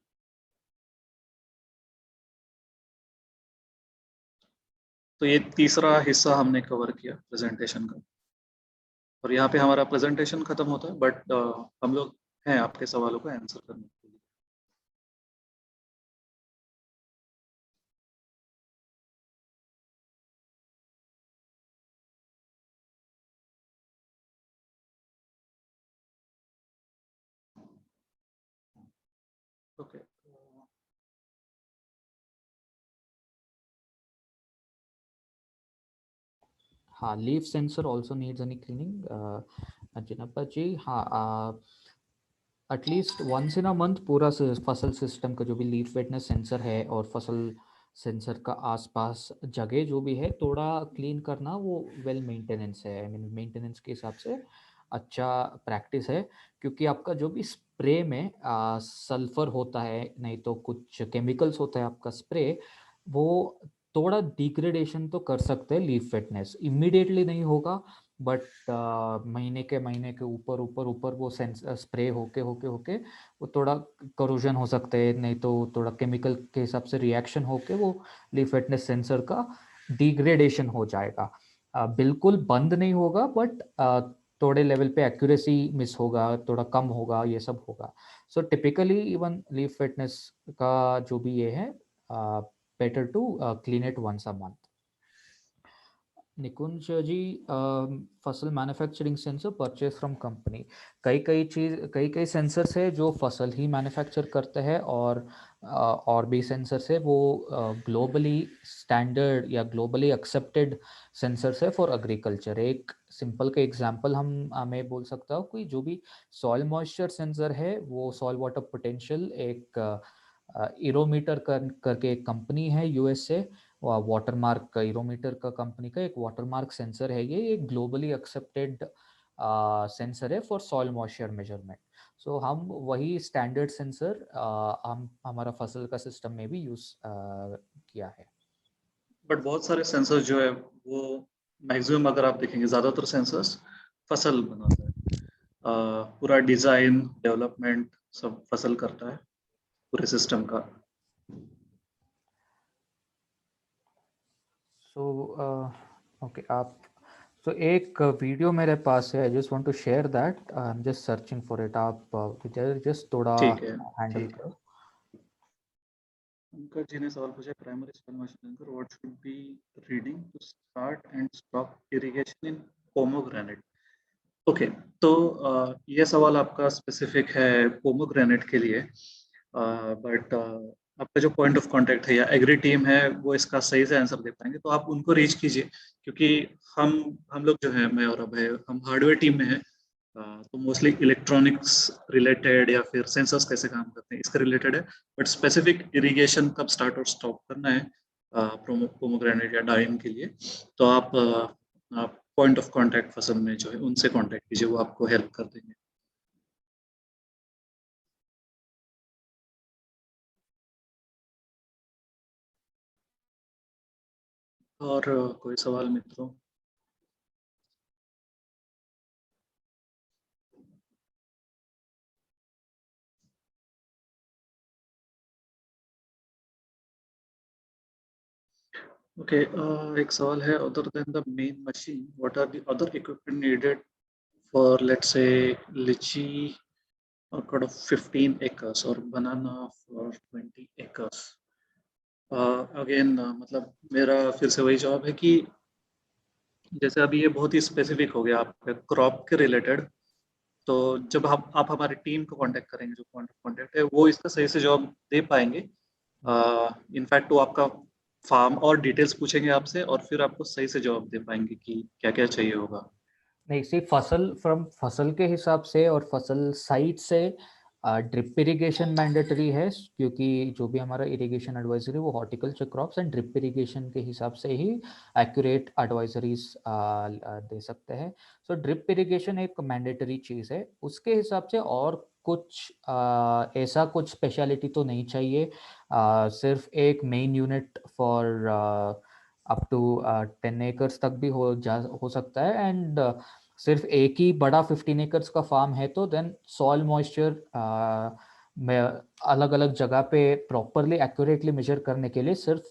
तो ये तीसरा हिस्सा हमने कवर किया प्रेजेंटेशन का, और यहाँ पे हमारा प्रेजेंटेशन खत्म होता है, बट हम लोग हैं आपके सवालों को आंसर करने के लिए। ओके, हाँ, leaf sensor also needs any cleaning, Jinappa ji. हाँ, at least once in a month पूरा फसल सिस्टम का जो भी लीफ वेटनेस सेंसर है और फसल सेंसर का आसपास जगह जो भी है थोड़ा क्लीन करना, वो वेल मेंटेनेंस है। आई मीन मेंटेनेंस के हिसाब से अच्छा प्रैक्टिस है, क्योंकि आपका जो भी स्प्रे में सल्फर होता है, नहीं तो कुछ केमिकल्स होता है आपका स्प्रे, वो थोड़ा डिग्रेडेशन तो कर सकते हैं लीफ वेटनेस। इमीडिएटली नहीं होगा, बट महीने के ऊपर ऊपर ऊपर वो सेंस स्प्रे होके होके होके वो थोड़ा करोजन हो सकते हैं, नहीं तो थोड़ा केमिकल के हिसाब से रिएक्शन होके वो लीफ वेटनेस सेंसर का डिग्रेडेशन हो जाएगा। बिल्कुल बंद नहीं होगा, बट थोड़े लेवल पे एक्यूरेसी मिस होगा, थोड़ा कम होगा, ये सब होगा। So typically even leaf wetness का जो भी ये है, better to clean it once a month. Nikunj ji, Fasal manufacturing sensor purchase from company. कई कई सेंसर्स है जो फसल ही मैन्युफैक्चर करते हैं, और भी सेंसर्स है वो ग्लोबली स्टैंडर्ड या ग्लोबली एक्सेप्टेड सेंसर्स है फॉर एग्रीकल्चर। एक सिंपल का एग्जांपल मैं बोल सकता हूँ, कोई जो भी सॉइल मॉइस्चर सेंसर है, वो सॉइल वाटर पोटेंशियल एक इरोमीटर करके एक कंपनी है यूएस से, वाटरमार्क का इरोमीटर का कंपनी का एक वाटरमार्क सेंसर है। ये एक ग्लोबली एक्सेप्टेड सेंसर है फॉर सॉइल मॉइस्चर मेजरमेंट। सो हम वही स्टैंडर्ड सेंसर हम हमारा फसल का सिस्टम में भी यूज किया है। बट बहुत सारे सेंसर्स जो है वो मैक्सिमम अगर आप देखेंगे ज़्यादातर सेंसर्स फसल बनाता है। पूरा डिजाइन डेवलपमेंट सब फसल करता है पूरे सिस्टम का। ओके आप एक वीडियो मेरे पास है, I just want to share that, I am just searching for it. आप जस्ट थोड़ा ठीक है, हैंडल ठीक है। करो। उनका जी ने सवाल पूछा, primary soil moisture sensor what should be reading to start and stop irrigation in pomegranate. Okay, तो ये सवाल आपका स्पेसिफिक है पोमोग्रेनेट के लिए, बट आपका जो पॉइंट ऑफ कांटेक्ट है या एग्री टीम है वो इसका सही से आंसर दे पाएंगे, तो आप उनको रीच कीजिए, क्योंकि हम लोग जो है, मैं और अभय, हम हार्डवेयर टीम में हैं। तो मोस्टली इलेक्ट्रॉनिक्स रिलेटेड या फिर सेंसर्स कैसे काम करते हैं इसके रिलेटेड है, बट स्पेसिफिक इरिगेशन कब स्टार्ट और स्टॉप करना है पोमोग्रेनेट या डाइम के लिए, तो आप पॉइंट ऑफ कांटेक्ट फसल में जो है उनसे कांटेक्ट कीजिए, वो आपको हेल्प कर देंगे। और कोई सवाल मित्रों? ओके, एक सवाल है, other than the main machine what are the other equipment needed for let's say litchi output of 15 acres और बनाना फॉर 20 acres। अगेन मतलब मेरा फिर से वही जवाब है कि जैसे अभी ये बहुत ही स्पेसिफिक हो गया आपके क्रॉप के रिलेटेड, तो जब आप हमारी टीम को कांटेक्ट करेंगे, जो पॉइंट ऑफ कांटेक्ट है वो इसका सही से जवाब दे पाएंगे। इनफैक्ट वो आपका फार्म और डिटेल्स पूछेंगे आपसे और फिर आपको सही से जवाब दे पाएंगे कि क्या क्या चाहिए होगा। नहीं, सिर्फ फसल के हिसाब से और फसल साइट से ड्रिप इरिगेशन मैंडेटरी है, क्योंकि जो भी हमारा इरिगेशन एडवाइजरी वो horticulture crops and drip irrigation के हिसाब से ही एक्यूरेट एडवाइजरीज दे सकते हैं। सो ड्रिप इरिगेशन एक मैंडेटरी चीज़ है, उसके हिसाब से और कुछ ऐसा कुछ स्पेशलिटी तो नहीं चाहिए। सिर्फ एक main unit for up to 10 acres तक भी हो सकता है, एंड सिर्फ एक ही बड़ा 15 एकर्स का फार्म है तो देन सॉइल मॉइस्चर में अलग अलग जगह पे प्रॉपरली एक्यूरेटली मेजर करने के लिए सिर्फ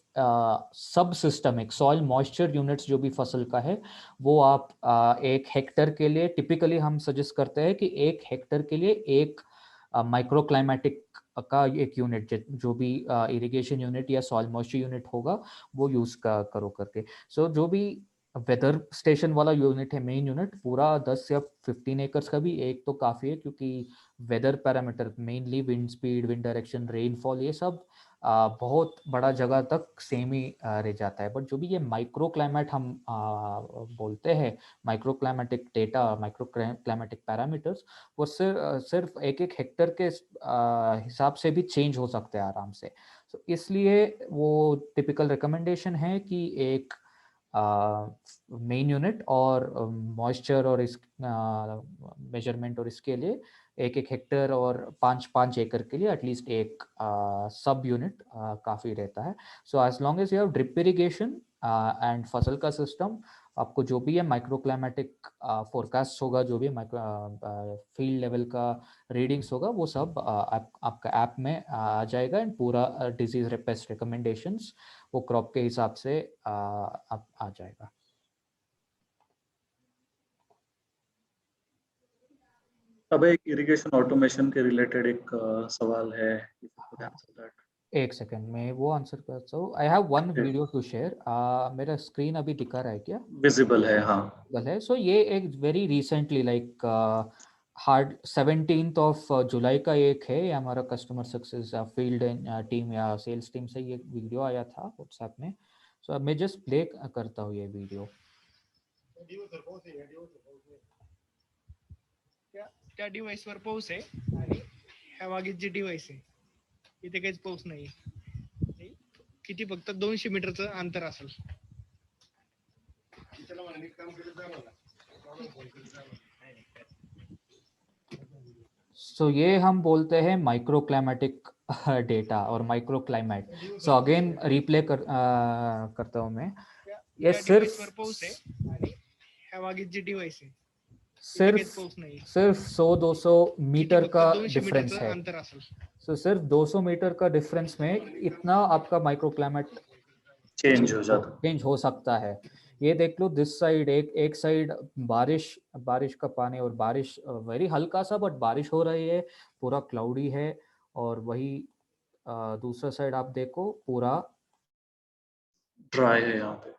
सब सिस्टमिक सॉइल मॉइस्चर यूनिट्स जो भी फसल का है वो आप 1 हेक्टर के लिए टिपिकली हम सजेस्ट करते हैं कि 1 हेक्टर के लिए एक माइक्रो क्लाइमेटिक का एक यूनिट जो भी इरिगेशन यूनिट या सॉइल मॉइस्चर यूनिट होगा वो यूज करो करके। सो जो भी वेदर स्टेशन वाला यूनिट है, मेन यूनिट पूरा 10 या 15 एकर्स का भी एक तो काफ़ी है, क्योंकि weather parameter mainly wind speed, wind direction, rainfall, ये सब बहुत बड़ा जगह तक सेम ही रह जाता है। बट जो भी ये माइक्रो क्लाइमेट हम बोलते हैं, micro climatic data, micro climatic parameters, वो सिर्फ एक एक हेक्टर के हिसाब से भी चेंज हो सकते हैं आराम से। तो इसलिए वो टिपिकल रिकमेंडेशन है कि एक मेन यूनिट और मॉइस्चर और इस मेजरमेंट और इसके लिए 1 हेक्टर और 5 एकड़ के लिए एटलीस्ट एक सब यूनिट काफ़ी रहता है। So as long as you have drip irrigation and Fasal का सिस्टम, आपको जो भी है माइक्रो क्लाइमेटिक फोरकास्ट होगा, जो भी माइक्रो फील्ड लेवल का रीडिंग्स होगा, वो सब आपका ऐप में आ जाएगा, एंड पूरा डिजीज पेस्ट रिकमेंडेशंस वो क्रॉप के हिसाब से आ जाएगा। अब एक इरिगेशन ऑटोमेशन के रिलेटेड एक सवाल है, if you could answer that। एक सेकंड में वो आंसर करता हूँ। I have one video to share. मेरा स्क्रीन अभी दिखा रहा है क्या? विजिबल है, हाँ। विजिबल है। सो ये एक very recently like hard 17th of July का एक है, ये हमारा कस्टमर सक्सेस फील्ड टीम या सेल्स टीम से ये वीडियो आया था व्हाट्सएप में। सो अब मैं जस्ट प्ले करता हूँ ये वीडियो। त्या डिव्हाइसवर पाऊस आहे आणि ह्या मागील जी डिव्हाइस आहे इथे काहीच पाऊस नाही, किती फक्त 200 मीटरचं अंतर असेल। सो ये हम बोलते हैं माइक्रो क्लाइमेटिक डेटा और micro climate. So again replay करता हूँ मैं। ये सिर्फ पाऊस आहे आणि ह्या मागील जी डिव्हाइस आहे इथे काहीच सिर्फ पाऊस नाही. सिर्फ 100-200 किती मीटर फक्त का 200 डिफरेंस मीटरचं है. अंतर असेल. सो सिर्फ 200 मीटर का डिफरेंस में इतना आपका माइक्रो क्लाइमेट चेंज हो जाता है। चेंज हो सकता है. ये देख लो, दिस साइड एक साइड बारिश बारिश का पानी और बारिश वेरी हल्का सा बट बारिश हो रही है, पूरा क्लाउडी है. और वही दूसरा साइड आप देखो, पूरा ड्राई है यहाँ पे।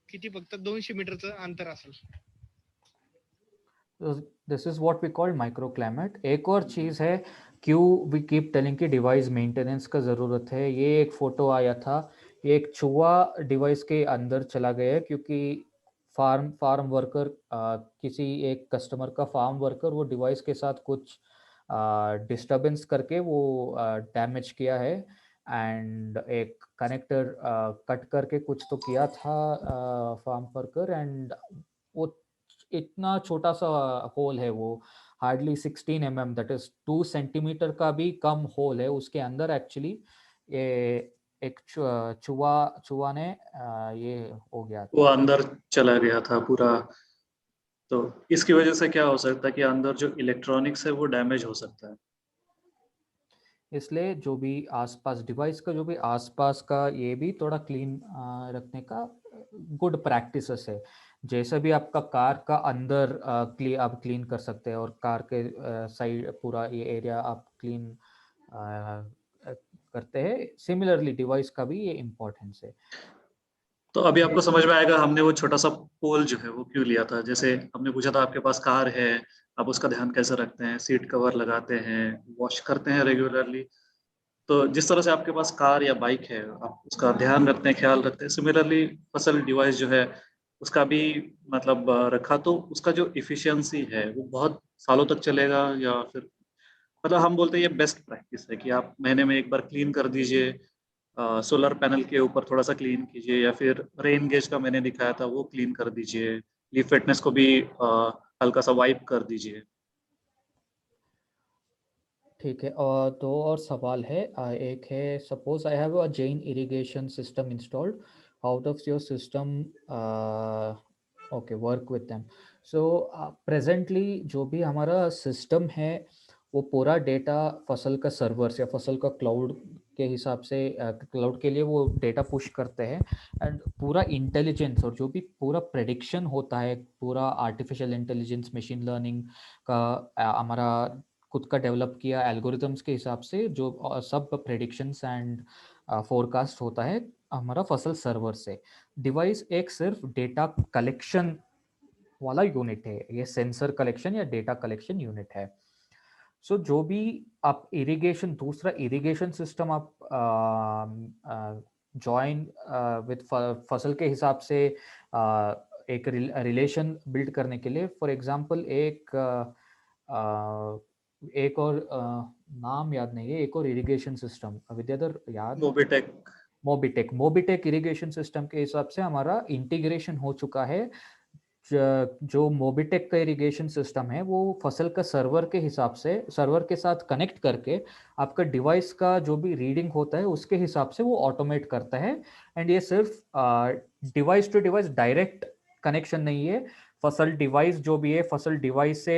किती फक्त 200 मीटरचं अंतर असेल. This is what we call micro climate. एक और चीज है, क्यों वी कीप टेलिंग कि डिवाइस मेंटेनेंस का ज़रूरत है. ये एक फोटो आया था, एक चूहा डिवाइस के अंदर चला गया क्योंकि फार्म वर्कर, किसी एक कस्टमर का फार्म वर्कर वो डिवाइस के साथ कुछ डिस्टरबेंस करके वो डैमेज किया है. एंड एक कनेक्टर कट करके कुछ तो किया था फार्म वर्कर. एंड वो इतना छोटा सा होल है, वो हार्डली 16 दैट इज 2 सेंटीमीटर का भी कम होल है उसके अंदर. एक्चुअली ये एक चूहा ने ये हो गया वो था. अंदर चला गया था पूरा। तो इसकी वजह से क्या हो सकता है कि अंदर जो इलेक्ट्रॉनिक्स है वो डैमेज हो सकता है। इसलिए जो भी आसपास डिवाइस का, जो भी आसपास का, ये भी थोड़ा क्लीन रखने का गुड प्रैक्टिसेस है. जैसा भी आपका कार का अंदर आप क्लीन कर सकते हैं, और कार के साइड पूरा ये एरिया आप क्लीन करते हैं, सिमिलरली डिवाइस का भी ये इम्पोर्टेंस है. तो अभी आपको समझ में आएगा हमने वो छोटा सा पोल जो है वो क्यों लिया था। जैसे हमने पूछा था आपके पास कार है, आप उसका ध्यान कैसे रखते हैं, सीट कवर लगाते हैं, वॉश करते हैं रेगुलरली। तो जिस तरह से आपके पास कार या बाइक है, आप उसका ध्यान रखते हैं, ख्याल रखते हैं, सिमिलरली फसल डिवाइस जो है उसका भी मतलब रखा तो उसका जो इफिशियंसी है वो बहुत सालों तक चलेगा। या फिर मतलब हम बोलते हैं ये बेस्ट प्रैक्टिस है कि आप महीने में एक बार क्लीन कर दीजिए, सोलर पैनल के ऊपर थोड़ा सा क्लीन कीजिए, या फिर रेन गेज का मैंने दिखाया था वो क्लीन कर दीजिए, लीफ फिटनेस को भी हल्का सा वाइप कर दीजिए। ठीक है. और दो और सवाल है. एक है, suppose I have a Jain irrigation system installed, how does your system okay work with them. So presently जो भी हमारा सिस्टम है, वो पूरा डेटा फसल का सर्वर्स या फसल का क्लाउड के हिसाब से, क्लाउड के लिए वो डेटा पुश करते हैं. एंड पूरा इंटेलिजेंस और जो भी पूरा प्रेडिक्शन होता है, पूरा आर्टिफिशियल इंटेलिजेंस, मशीन लर्निंग का हमारा खुद का डेवलप किया एल्गोरिथम्स के हिसाब से जो सब प्रेडिक्शंस एंड फोरकास्ट होता है हमारा फसल सर्वर से. डिवाइस एक सिर्फ डेटा कलेक्शन वाला यूनिट है, ये सेंसर कलेक्शन या डेटा कलेक्शन यूनिट है. सो जो भी आप इरिगेशन, दूसरा इरिगेशन सिस्टम आप जॉइन विद फसल के हिसाब से एक रिलेशन बिल्ड करने के लिए, फॉर एग्जांपल एक और नाम याद नहीं है, एक और इरिगेशन सिस्टम विद्याधर याद. मोबिटेक। मोबिटेक इरिगेशन सिस्टम के हिसाब से हमारा इंटीग्रेशन हो चुका है. जो मोबिटेक का इरिगेशन सिस्टम है वो फसल का सर्वर के हिसाब से, सर्वर के साथ कनेक्ट करके आपका डिवाइस का जो भी रीडिंग होता है उसके हिसाब से वो ऑटोमेट करता है. एंड ये सिर्फ device to device direct connection नहीं है. फसल डिवाइस जो भी है, फसल डिवाइस से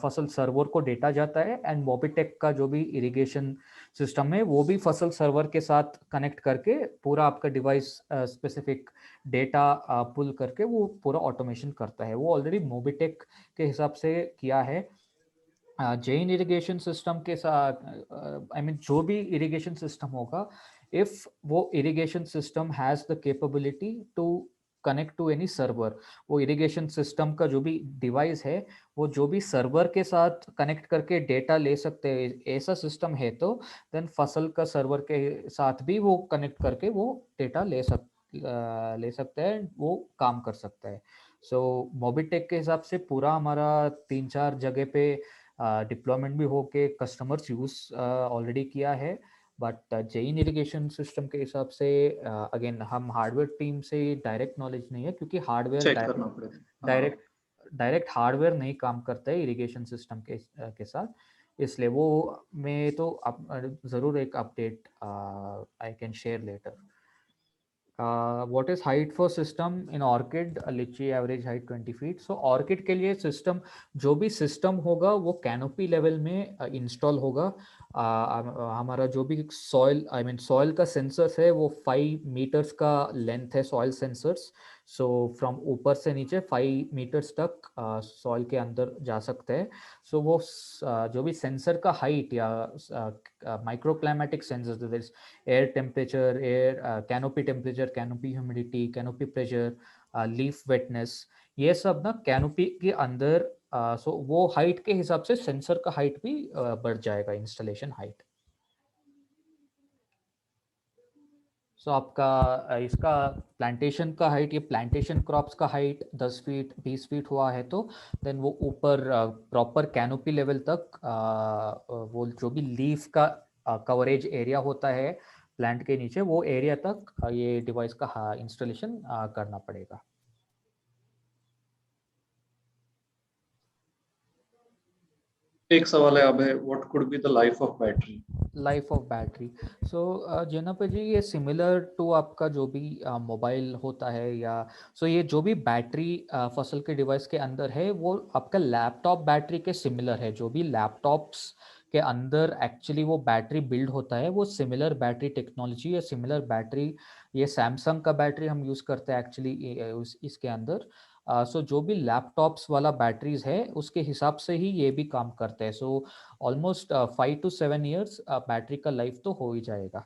फसल सर्वर को डेटा जाता है. एंड मोबिटेक का जो भी इरिगेशन सिस्टम है वो भी फसल सर्वर के साथ कनेक्ट करके पूरा आपका डिवाइस स्पेसिफिक डेटा पुल करके वो पूरा ऑटोमेशन करता है. वो ऑलरेडी मोबिटेक के हिसाब से किया है. जैन इरिगेशन सिस्टम के साथ, आई मीन जो भी इरिगेशन सिस्टम होगा, इफ वो irrigation system has the capability to connect to any server, वो इरिगेशन सिस्टम का जो भी डिवाइस है वो जो भी सर्वर के साथ कनेक्ट करके डेटा ले सकते हैं, ऐसा सिस्टम है तो देन फसल का सर्वर के साथ भी वो कनेक्ट करके वो डेटा ले सकते हैं, वो काम कर सकता है. सो मोबिटेक के हिसाब से पूरा हमारा 3-4 जगह पे डिप्लॉयमेंट भी होके कस्टमर्स यूज ऑलरेडी किया है. बट जैन इरिगेशन सिस्टम के हिसाब से अगेन हम हार्डवेयर टीम से डायरेक्ट नॉलेज नहीं है, क्योंकि हार्डवेयर चेक करना पड़ेगा। हाँ। डायरेक्ट डायरेक्ट हार्डवेयर नहीं काम करता है इरिगेशन सिस्टम के साथ. इसलिए वो मैं तो ज़रूर एक update I can share later. what is height for system in Orchid? Litchi average height 20 feet. So Orchid के लिए system, जो भी system होगा वो canopy level में install होगा. हमारा जो भी soil का sensors है वो 5 meters का length है soil sensors. So from ऊपर से नीचे 5 meters तक soil के अंदर जा सकते हैं. So वो जो भी sensor का height या microclimatic sensors, there is air temperature, canopy temperature, canopy humidity, canopy pressure, leaf wetness, ये सब ना कैनोपी के अंदर सो वो हाइट के हिसाब से सेंसर का हाइट भी बढ़ जाएगा, इंस्टॉलेशन हाइट. सो आपका इसका प्लांटेशन का हाइट, ये प्लांटेशन क्रॉप्स का हाइट 10 फीट 20 फीट हुआ है तो देन वो ऊपर प्रॉपर कैनोपी लेवल तक वो जो भी लीफ का कवरेज एरिया होता है प्लांट के नीचे, वो एरिया तक ये डिवाइस का इंस्टॉलेशन करना पड़ेगा. एक सवाल है अब है, what could be the life of battery? Life of battery, so जेनापर जी, ये सिमिलर टू आपका जो भी मोबाइल होता है या सो ये जो भी बैटरी फसल के डिवाइस के अंदर है वो आपका लैपटॉप बैटरी के सिमिलर है. जो भी लैपटॉप्स के अंदर एक्चुअली वो बैटरी बिल्ड होता है वो सिमिलर बैटरी टेक्नोलॉजी या सिमिलर बैटरी, ये सैमसंग का बैटरी हम यूज़ करते हैं एक्चुअली इसके अंदर. सो जो भी लैपटॉप्स वाला बैटरीज है उसके हिसाब से ही ये भी काम करते हैं. So almost 5 to 7 years battery का लाइफ तो हो ही जाएगा.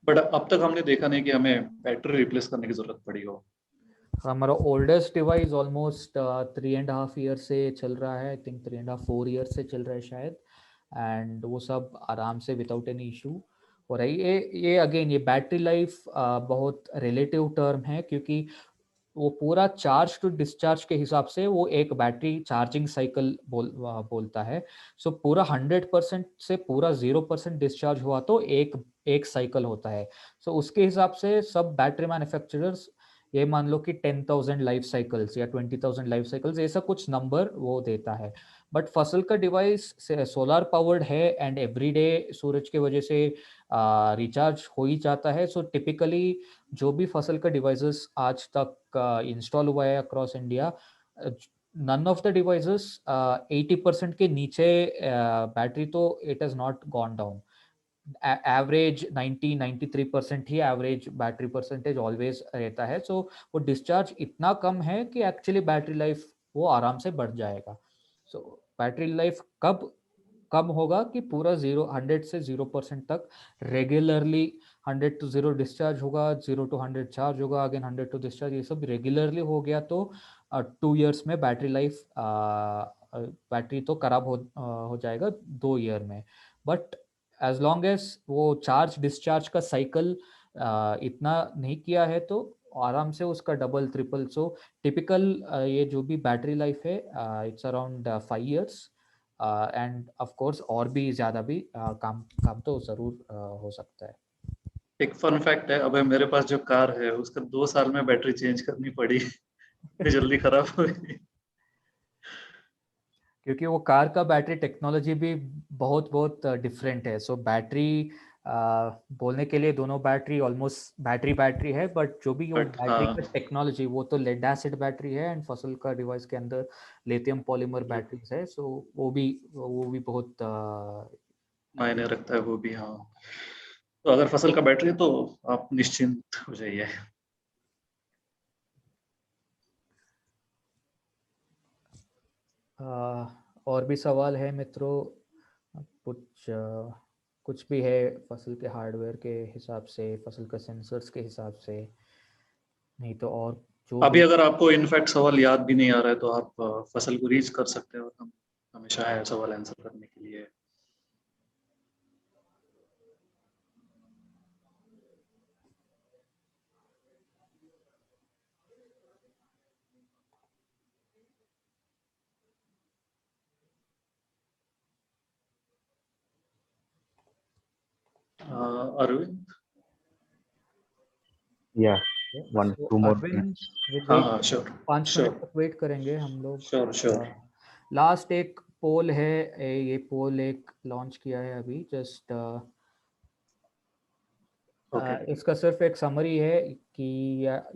बट अब तक हमने देखा नहीं कि हमें बैटरी रिप्लेस करने की जरूरत पड़ी हो. हमारा ओल्डेस्ट डिवाइस ऑलमोस्ट 3.5 ईयर से चल रहा है. आई थिंक 3.5-4 ईयर से चल रहा है शायद. एंड वो सब आराम से विदाउट एनी इशू हो रहा है. ये अगेन ये बैटरी लाइफ बहुत रिलेटिव टर्म है क्योंकि वो पूरा चार्ज टू डिस्चार्ज के हिसाब से वो एक बैटरी चार्जिंग साइकिल बोलता है. सो पूरा 100% से पूरा 0% डिस्चार्ज हुआ तो एक साइकिल होता है. सो उसके हिसाब से सब बैटरी मैन्युफैक्चरर्स ये मान लो कि 10,000 लाइफ साइकिल्स या 20,000 लाइफ साइकिल्स ऐसा कुछ नंबर वो देता है. बट फसल का डिवाइस सोलर पावर्ड है एंड एवरीडे सूरज के वजह से रिचार्ज हो ही जाता है. सो टिपिकली जो भी फसल का डिवाइसेस आज तक इंस्टॉल हुआ है across India, none of the devices 80% के नीचे बैटरी तो it has not gone down. Average 90-93% ही एवरेज बैटरी परसेंटेज ऑलवेज रहता है. सो वो डिस्चार्ज इतना कम है कि एक्चुअली बैटरी लाइफ वो आराम से बढ़ जाएगा. सो बैटरी लाइफ कब कम होगा कि पूरा 100 से 0% तक रेगुलरली 100 to 0 डिस्चार्ज होगा, 0 to 100 चार्ज होगा, अगेन 100 to डिस्चार्ज, ये सब रेगुलरली हो गया तो 2 ईयर्स में बैटरी लाइफ बैटरी तो खराब हो जाएगा 2 ईयर में. बट एज लॉन्ग एज वो चार्ज डिस्चार्ज का साइकिल इतना नहीं किया है तो आराम से उसका डबल ट्रिपल. सो टिपिकल ये जो भी बैटरी लाइफ है it's around 5 years. End of course और भी ज़्यादा भी काम तो ज़रूर हो सकता है. एक फन फैक्ट है, अब मेरे पास जो कार है उसका 2 साल में बैटरी चेंज करनी पड़ी. जल्दी खराब हो गई क्योंकि वो कार का बैटरी टेक्नोलॉजी भी बहुत बहुत डिफरेंट है. सो बैटरी बोलने के लिए दोनों बैटरी ऑलमोस्ट बैटरी है, बट जो भी वो बैटरी का टेक्नोलॉजी वो तो लेड एसिड बैटरी है एंड फसल का डिवाइस के अंदर लिथियम पॉलीमर बैटरीज है. सो वो भी बहुत मायने रखता है वो भी. हाँ, तो अगर फसल का बैटरी है तो आप निश्चिंत हो जाइए. और भी सवाल है मित्रों? कुछ भी है फसल के हार्डवेयर के हिसाब से, फसल का सेंसर्स के हिसाब से? नहीं तो और जो अभी अगर आपको इनफैक्ट सवाल याद भी नहीं आ रहा है तो आप फसल को रीच कर सकते हो. हम हमेशा है सवाल आंसर करने के लिए. अरविंद? या 1-2 more minutes. हाँ, श्योर 5 मिनट तक वेट करेंगे हम लोग. श्योर. लास्ट एक पोल है, ये पोल एक लॉन्च किया है अभी जस्ट। ओके इसका सिर्फ एक समरी है कि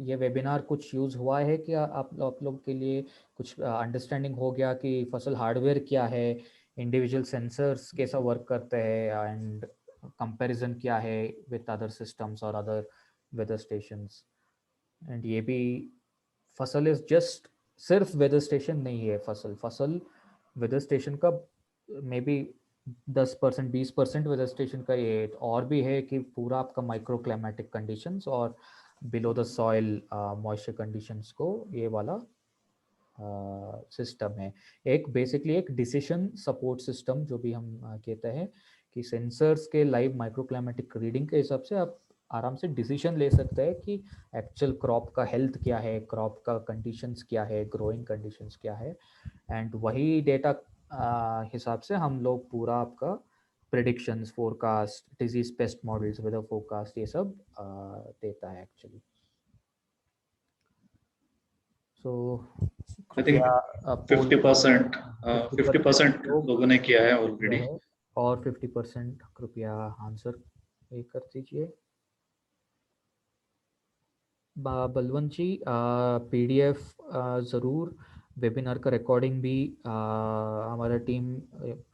ये वेबिनार कुछ यूज़ हुआ है कि आप लोग के लिए कुछ अंडरस्टैंडिंग हो गया कि फसल हार्डवेयर क्या है, इंडिविजुअल सेंसर्स कैसा वर्क करते हैं, एंड कंपैरिजन क्या है विद अदर सिस्टम्स और अदर वेदर स्टेशंस। एंड ये भी फसल इज जस्ट सिर्फ वेदर स्टेशन नहीं है। फसल वेदर स्टेशन का मे बी 10% 20% वेदर स्टेशन का ये है। और भी है कि पूरा आपका माइक्रो क्लाइमेटिक कंडीशंस और below the soil moisture conditions को ये वाला सिस्टम है। एक बेसिकली एक डिसीजन सपोर्ट सिस्टम जो भी हम कहते हैं कि सेंसर्स के लाइव माइक्रो क्लाइमेटिक रीडिंग के हिसाब से आप आराम से डिसीजन ले सकते हैं कि एक्चुअल क्रॉप का हेल्थ क्या है, क्रॉप का कंडीशंस क्या है, ग्रोइंग कंडीशंस क्या है, एंड वही डेटा हिसाब से हम लोग पूरा आपका predictions, forecast, disease pest models, weather forecast, ये सब देता है एक्चुअली। सो आई थिंक कृपया 50% 50% लोग लोगों ने किया है ऑलरेडी। है और 50% कृपया आंसर पे कर दीजिए। बलवंत जी, पीडीएफ ज़रूर, वेबिनार का रिकॉर्डिंग भी हमारा टीम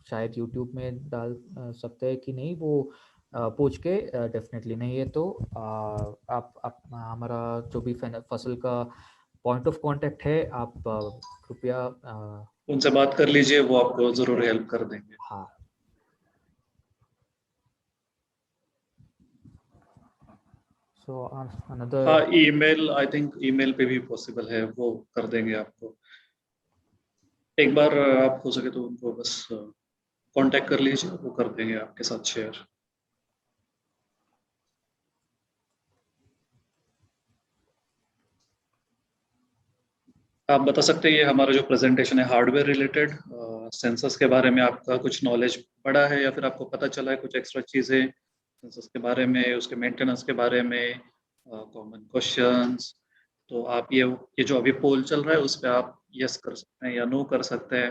शायद यूट्यूब में डाल सकते हैं कि नहीं, वो पूछ के डेफिनेटली। नहीं है तो आप हमारा जो भी फसल का पॉइंट ऑफ कांटेक्ट है, आप कृपया उनसे बात कर लीजिए, वो आपको जरूर हेल्प कर देंगे। हाँ। सो अनदर हाँ, ईमेल, आई थिंक ईमेल पे भी पॉसिबल है, वो कर देंगे आपको। एक बार आप हो सके तो उनको बस कांटेक्ट कर लीजिए, वो कर देंगे आपके साथ शेयर। आप बता सकते हैं, ये हमारा जो प्रेजेंटेशन है हार्डवेयर रिलेटेड सेंसस के बारे में आपका कुछ नॉलेज बढ़ा है या फिर आपको पता चला है कुछ एक्स्ट्रा चीज़ें सेंसस के बारे में, उसके मेंटेनेंस के बारे में, कॉमन क्वेश्चंस, तो आप ये जो अभी पोल चल रहा है उस पर आप यस कर सकते हैं या नो कर सकते हैं।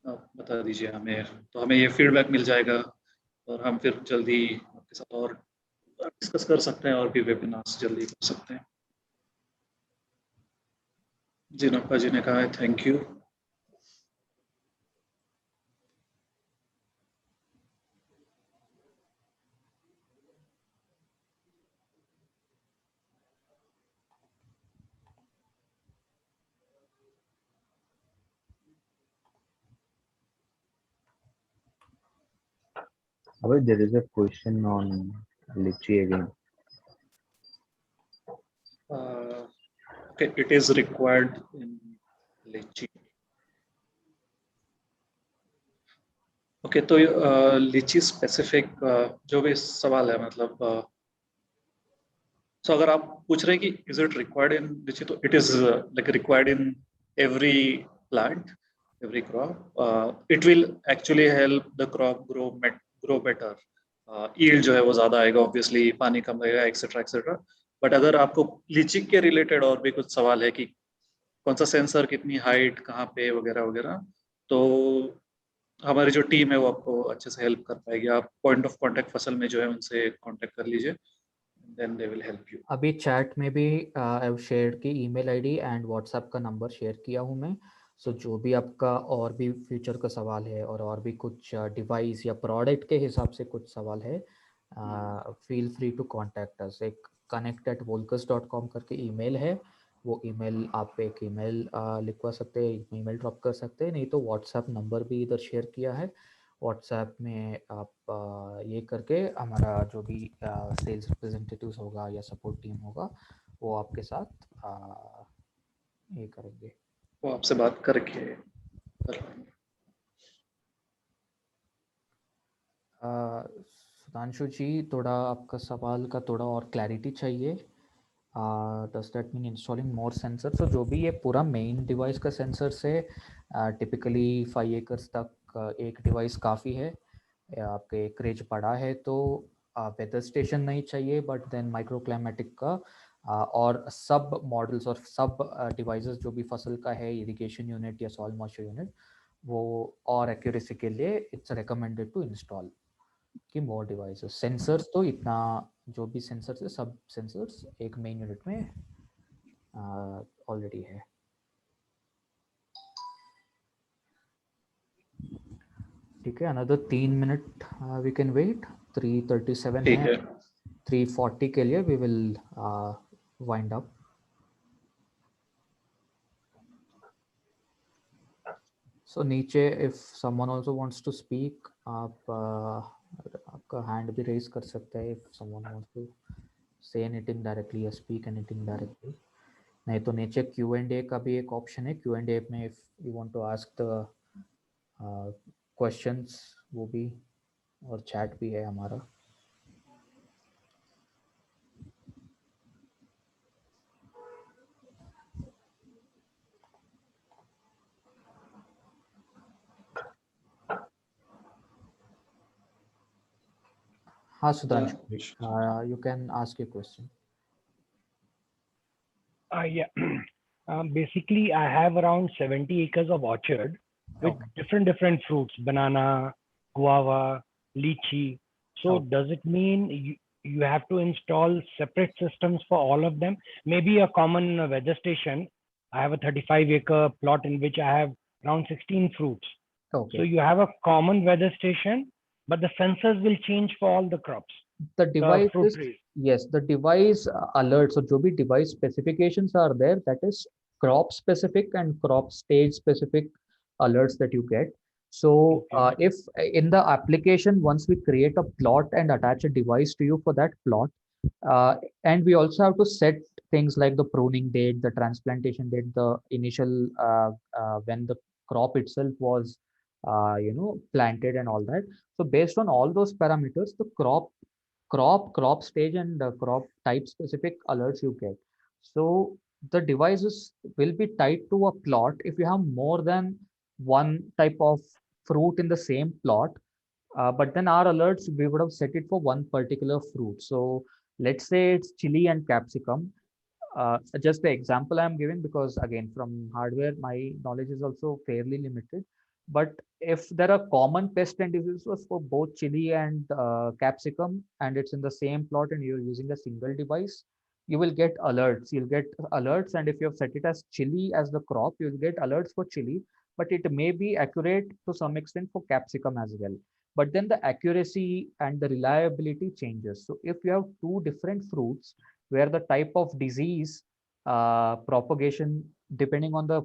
आप बता दीजिए हमें, तो हमें ये फीडबैक मिल जाएगा और हम फिर जल्दी आपके साथ और डिस्कस कर सकते हैं और भी वेबिनार्स जल्दी कर सकते हैं। जिनप्पा जी ने कहा है thank you. Abhay, there is a question on Litchi again. Okay, it is required in लीची। ओके, तो लीची स्पेसिफिक जो भी सवाल है, मतलब सो अगर आप पूछ रहे हैं कि इज इट रिक्वायर्ड इन लीची, तो it is like required in every plant, every crop. It will actually help the crop grow better. Yield जो है वो ज्यादा आएगा, ऑब्वियसली पानी कम लगेगा, एक्सेट्रा एक्सेट्रा। बट अगर आपको लीची के रिलेटेड और भी कुछ सवाल है कि कौन सा सेंसर, कितनी हाइट, कहाँ पे, वगैरह वगैरह, तो हमारी जो टीम है वो आपको अच्छे से हेल्प कर पाएगी। आप पॉइंट ऑफ कांटेक्ट फसल में जो है उनसे कांटेक्ट कर लीजिए, then they will help you. अभी चैट में भी शेयर की ईमेल आईडी एंड व्हाट्सएप का नंबर शेयर किया हूँ मैं। सो जो भी आपका और भी फ्यूचर का सवाल है और भी कुछ डिवाइस या प्रोडक्ट के हिसाब से कुछ सवाल है, feel free to contact us. एक connect@volcus.com करके ईमेल है, वो ईमेल आप एक ईमेल लिखवा सकते हैं, ईमेल ड्रॉप कर सकते हैं, नहीं तो व्हाट्सएप नंबर भी इधर शेयर किया है। व्हाट्सएप में आप ये करके हमारा जो भी सेल्स रिप्रेजेंटेटिव्स होगा या सपोर्ट टीम होगा वो आपके साथ ये करेंगे। वो आपसे बात करके कर लेंगे। सुधांशु जी, थोड़ा आपका सवाल का थोड़ा और क्लैरिटी चाहिए। Does that mean installing more sensor? तो जो भी ये पूरा मेन डिवाइस का सेंसर से टिपिकली 5 एकर्स तक एक डिवाइस काफ़ी है। आपके एकरेज बड़ा है तो वेदर स्टेशन नहीं चाहिए, बट देन माइक्रो क्लाइमेटिक का और सब मॉडल्स और सब डिवाइसेस जो भी फसल का है, इरिगेशन यूनिट या सॉइल मॉइस्चर यूनिट, वो और एक्यूरेसी के लिए इट्स रिकमेंडेड टू इंस्टॉल कि मोर डिवाइसेस। सेंसर्स तो इतना जो भी सेंसर्स है सब सेंसर्स एक मेन यूनिट में ऑलरेडी है। ठीक है, another 3 minute we can wait. 3:37 ठीक है, है। 3:40 के लिए we will wind up. So नीचे if someone also wants to speak, आप आपका हैंड भी रेज कर सकते हैं if someone wants to say anything directly या स्पीक एनीथिंग डायरेक्टली। नहीं तो नीचे Q&A का भी एक ऑप्शन है, Q&A में if you want to ask the questions वो भी, और चैट भी है हमारा। हाँ Sudhanshu, you can ask your question. Yeah. Basically, I have around 70 acres of orchard with Okay. different fruits, banana, guava, lychee. So Okay. does it mean you have to install separate systems for all of them? Maybe a common weather station. I have a 35-acre plot in which I have around 16 fruits. Okay. So you have a common weather station, but the sensors will change for all the crops. The device fruit is, trees. yes, the device alerts, so जो भी device specifications are there, that is crop specific and crop stage specific alerts that you get. So Okay. if in the application, once we create a plot and attach a device to you for that plot, and we also have to set things like the pruning date, the transplantation date, the initial when the crop itself was planted and all that. So based on all those parameters, the crop stage and crop type specific alerts you get. So the devices will be tied to a plot. If you have more than one type of fruit in the same plot, but then our alerts, we would have set it for one particular fruit. So let's say it's chili and capsicum. Just the example I'm giving, because again, from hardware, my knowledge is also fairly limited. But if there are common pest and diseases for both chili and capsicum, and it's in the same plot and you're using a single device, you will get alerts. You'll get alerts, and if you have set it as chili as the crop, you'll get alerts for chili, but it may be accurate to some extent for capsicum as well. But then the accuracy and the reliability changes. So if you have two different fruits where the type of disease propagation, depending on the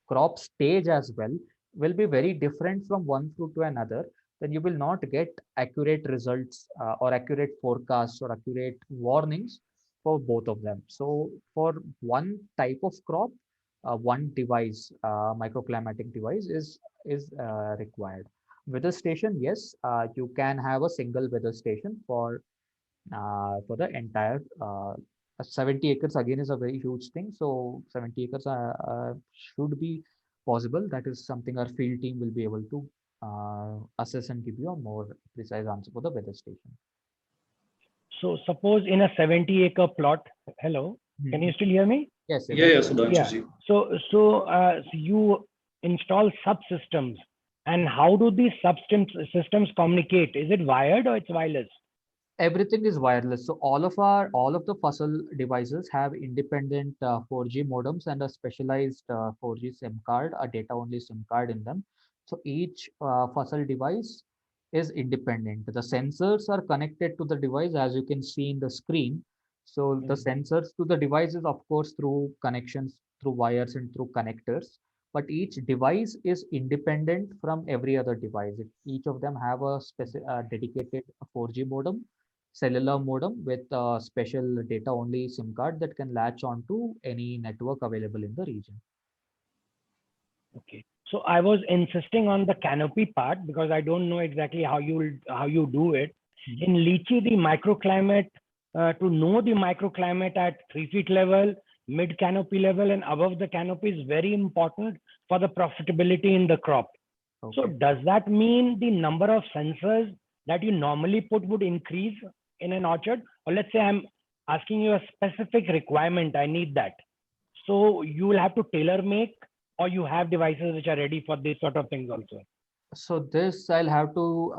crop stage as well, will be very different from one fruit to another, then you will not get accurate results or accurate forecasts or accurate warnings for both of them. So for one type of crop, one device, microclimatic device is required. Weather station, yes, you can have a single weather station for the entire 70 acres. Again, is a very huge thing. So 70 acres should be possible. That is something our field team will be able to assess and give you a more precise answer for the weather station. So suppose in a 70-acre plot, hello, can you still hear me? Yes. Yeah, Sudhanshu ji. So you install subsystems, and how do these systems communicate? Is it wired or it's wireless? Everything is wireless. So all of the Fussell devices have independent 4G modems and a specialized 4G SIM card, a data only SIM card in them. So each Fussell device is independent. The sensors are connected to the device, as you can see in the screen. So the sensors to the devices, of course, through connections through wires and through connectors. But each device is independent from every other device. Each of them have a dedicated 4G modem, cellular modem with a special data only SIM card that can latch onto any network available in the region. Okay. So I was insisting on the canopy part because I don't know exactly how you do it. In lychee, the microclimate, to know the microclimate at 3 feet level, mid canopy level and above the canopy is very important for the profitability in the crop. Okay. So does that mean the number of sensors that you normally put would increase in an orchard? Or let's say I'm asking you a specific requirement, I need that. So you will have to tailor make or you have devices which are ready for this sort of things also? So this I'll have to,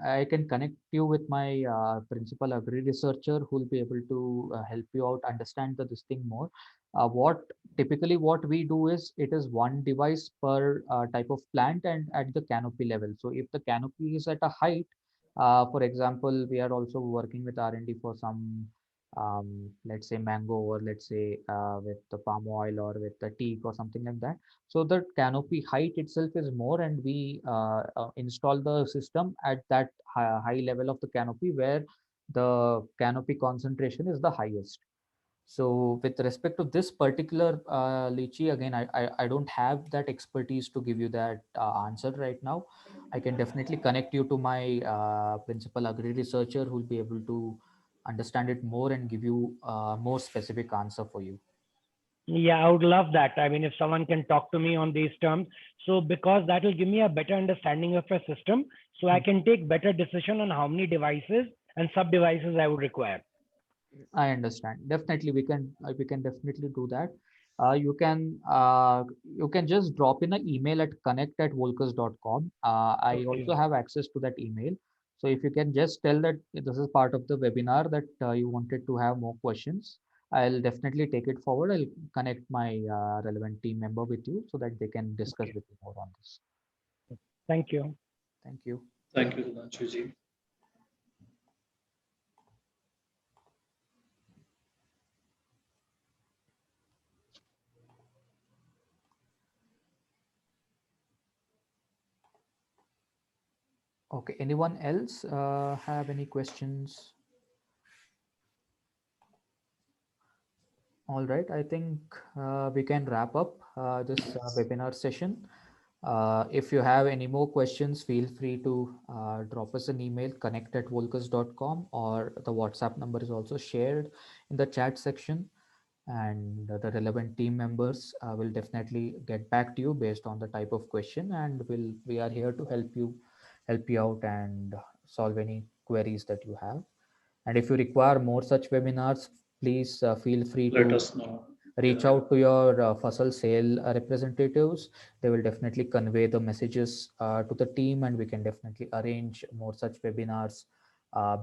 I can connect you with my principal agri researcher who will be able to help you out understand this thing more. What typically what we do is it is one device per type of plant and at the canopy level. So if the canopy is at a height, for example, we are also working with R&D for some, let's say mango, or let's say with the palm oil or with the teak or something like that. So the canopy height itself is more, and we install the system at that high level of the canopy where the canopy concentration is the highest. So with respect to this particular lychee, again, I don't have that expertise to give you that answer right now. I can definitely connect you to my principal agri researcher who will be able to understand it more and give you more specific answer for you. Yeah, I would love that. I mean, if someone can talk to me on these terms, so because that will give me a better understanding of a system, so I can take better decision on how many devices and sub devices I would require. I understand. Definitely, we can definitely do that. You can just drop in an email at connect@volcus.com. I also Okay. have access to that email. So if you can just tell that this is part of the webinar that you wanted to have more questions, I'll definitely take it forward. I'll connect my relevant team member with you so that they can discuss Okay. with you more on this. Thank you. Thank you. Thank you, Sudhanshu ji. Okay, anyone else have any questions? All right, I think we can wrap up this webinar session. If you have any more questions, feel free to drop us an email, connect@volcus.com, or the WhatsApp number is also shared in the chat section. And the relevant team members will definitely get back to you based on the type of question, and we are here to help you out and solve any queries that you have. And if you require more such webinars, please feel free Let to us know. reach Yeah. out to your Fasal sale representatives. They will definitely convey the messages to the team, and we can definitely arrange more such webinars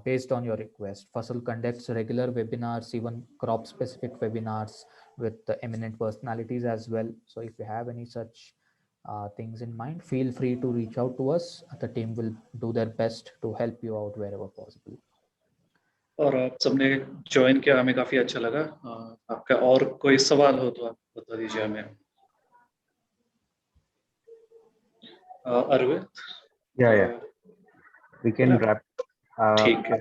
based on your request. Fasal conducts regular webinars, even crop specific webinars with the eminent personalities as well. So if you have any such things in mind, feel free to reach out to us. The team will do their best to help you out wherever possible. और आप सबने ज्वाइन किया, हमें काफी अच्छा लगा। आपका और कोई सवाल हो तो आप बता दीजिए हमें। Arvind, Yeah, we can wrap. ठीक है।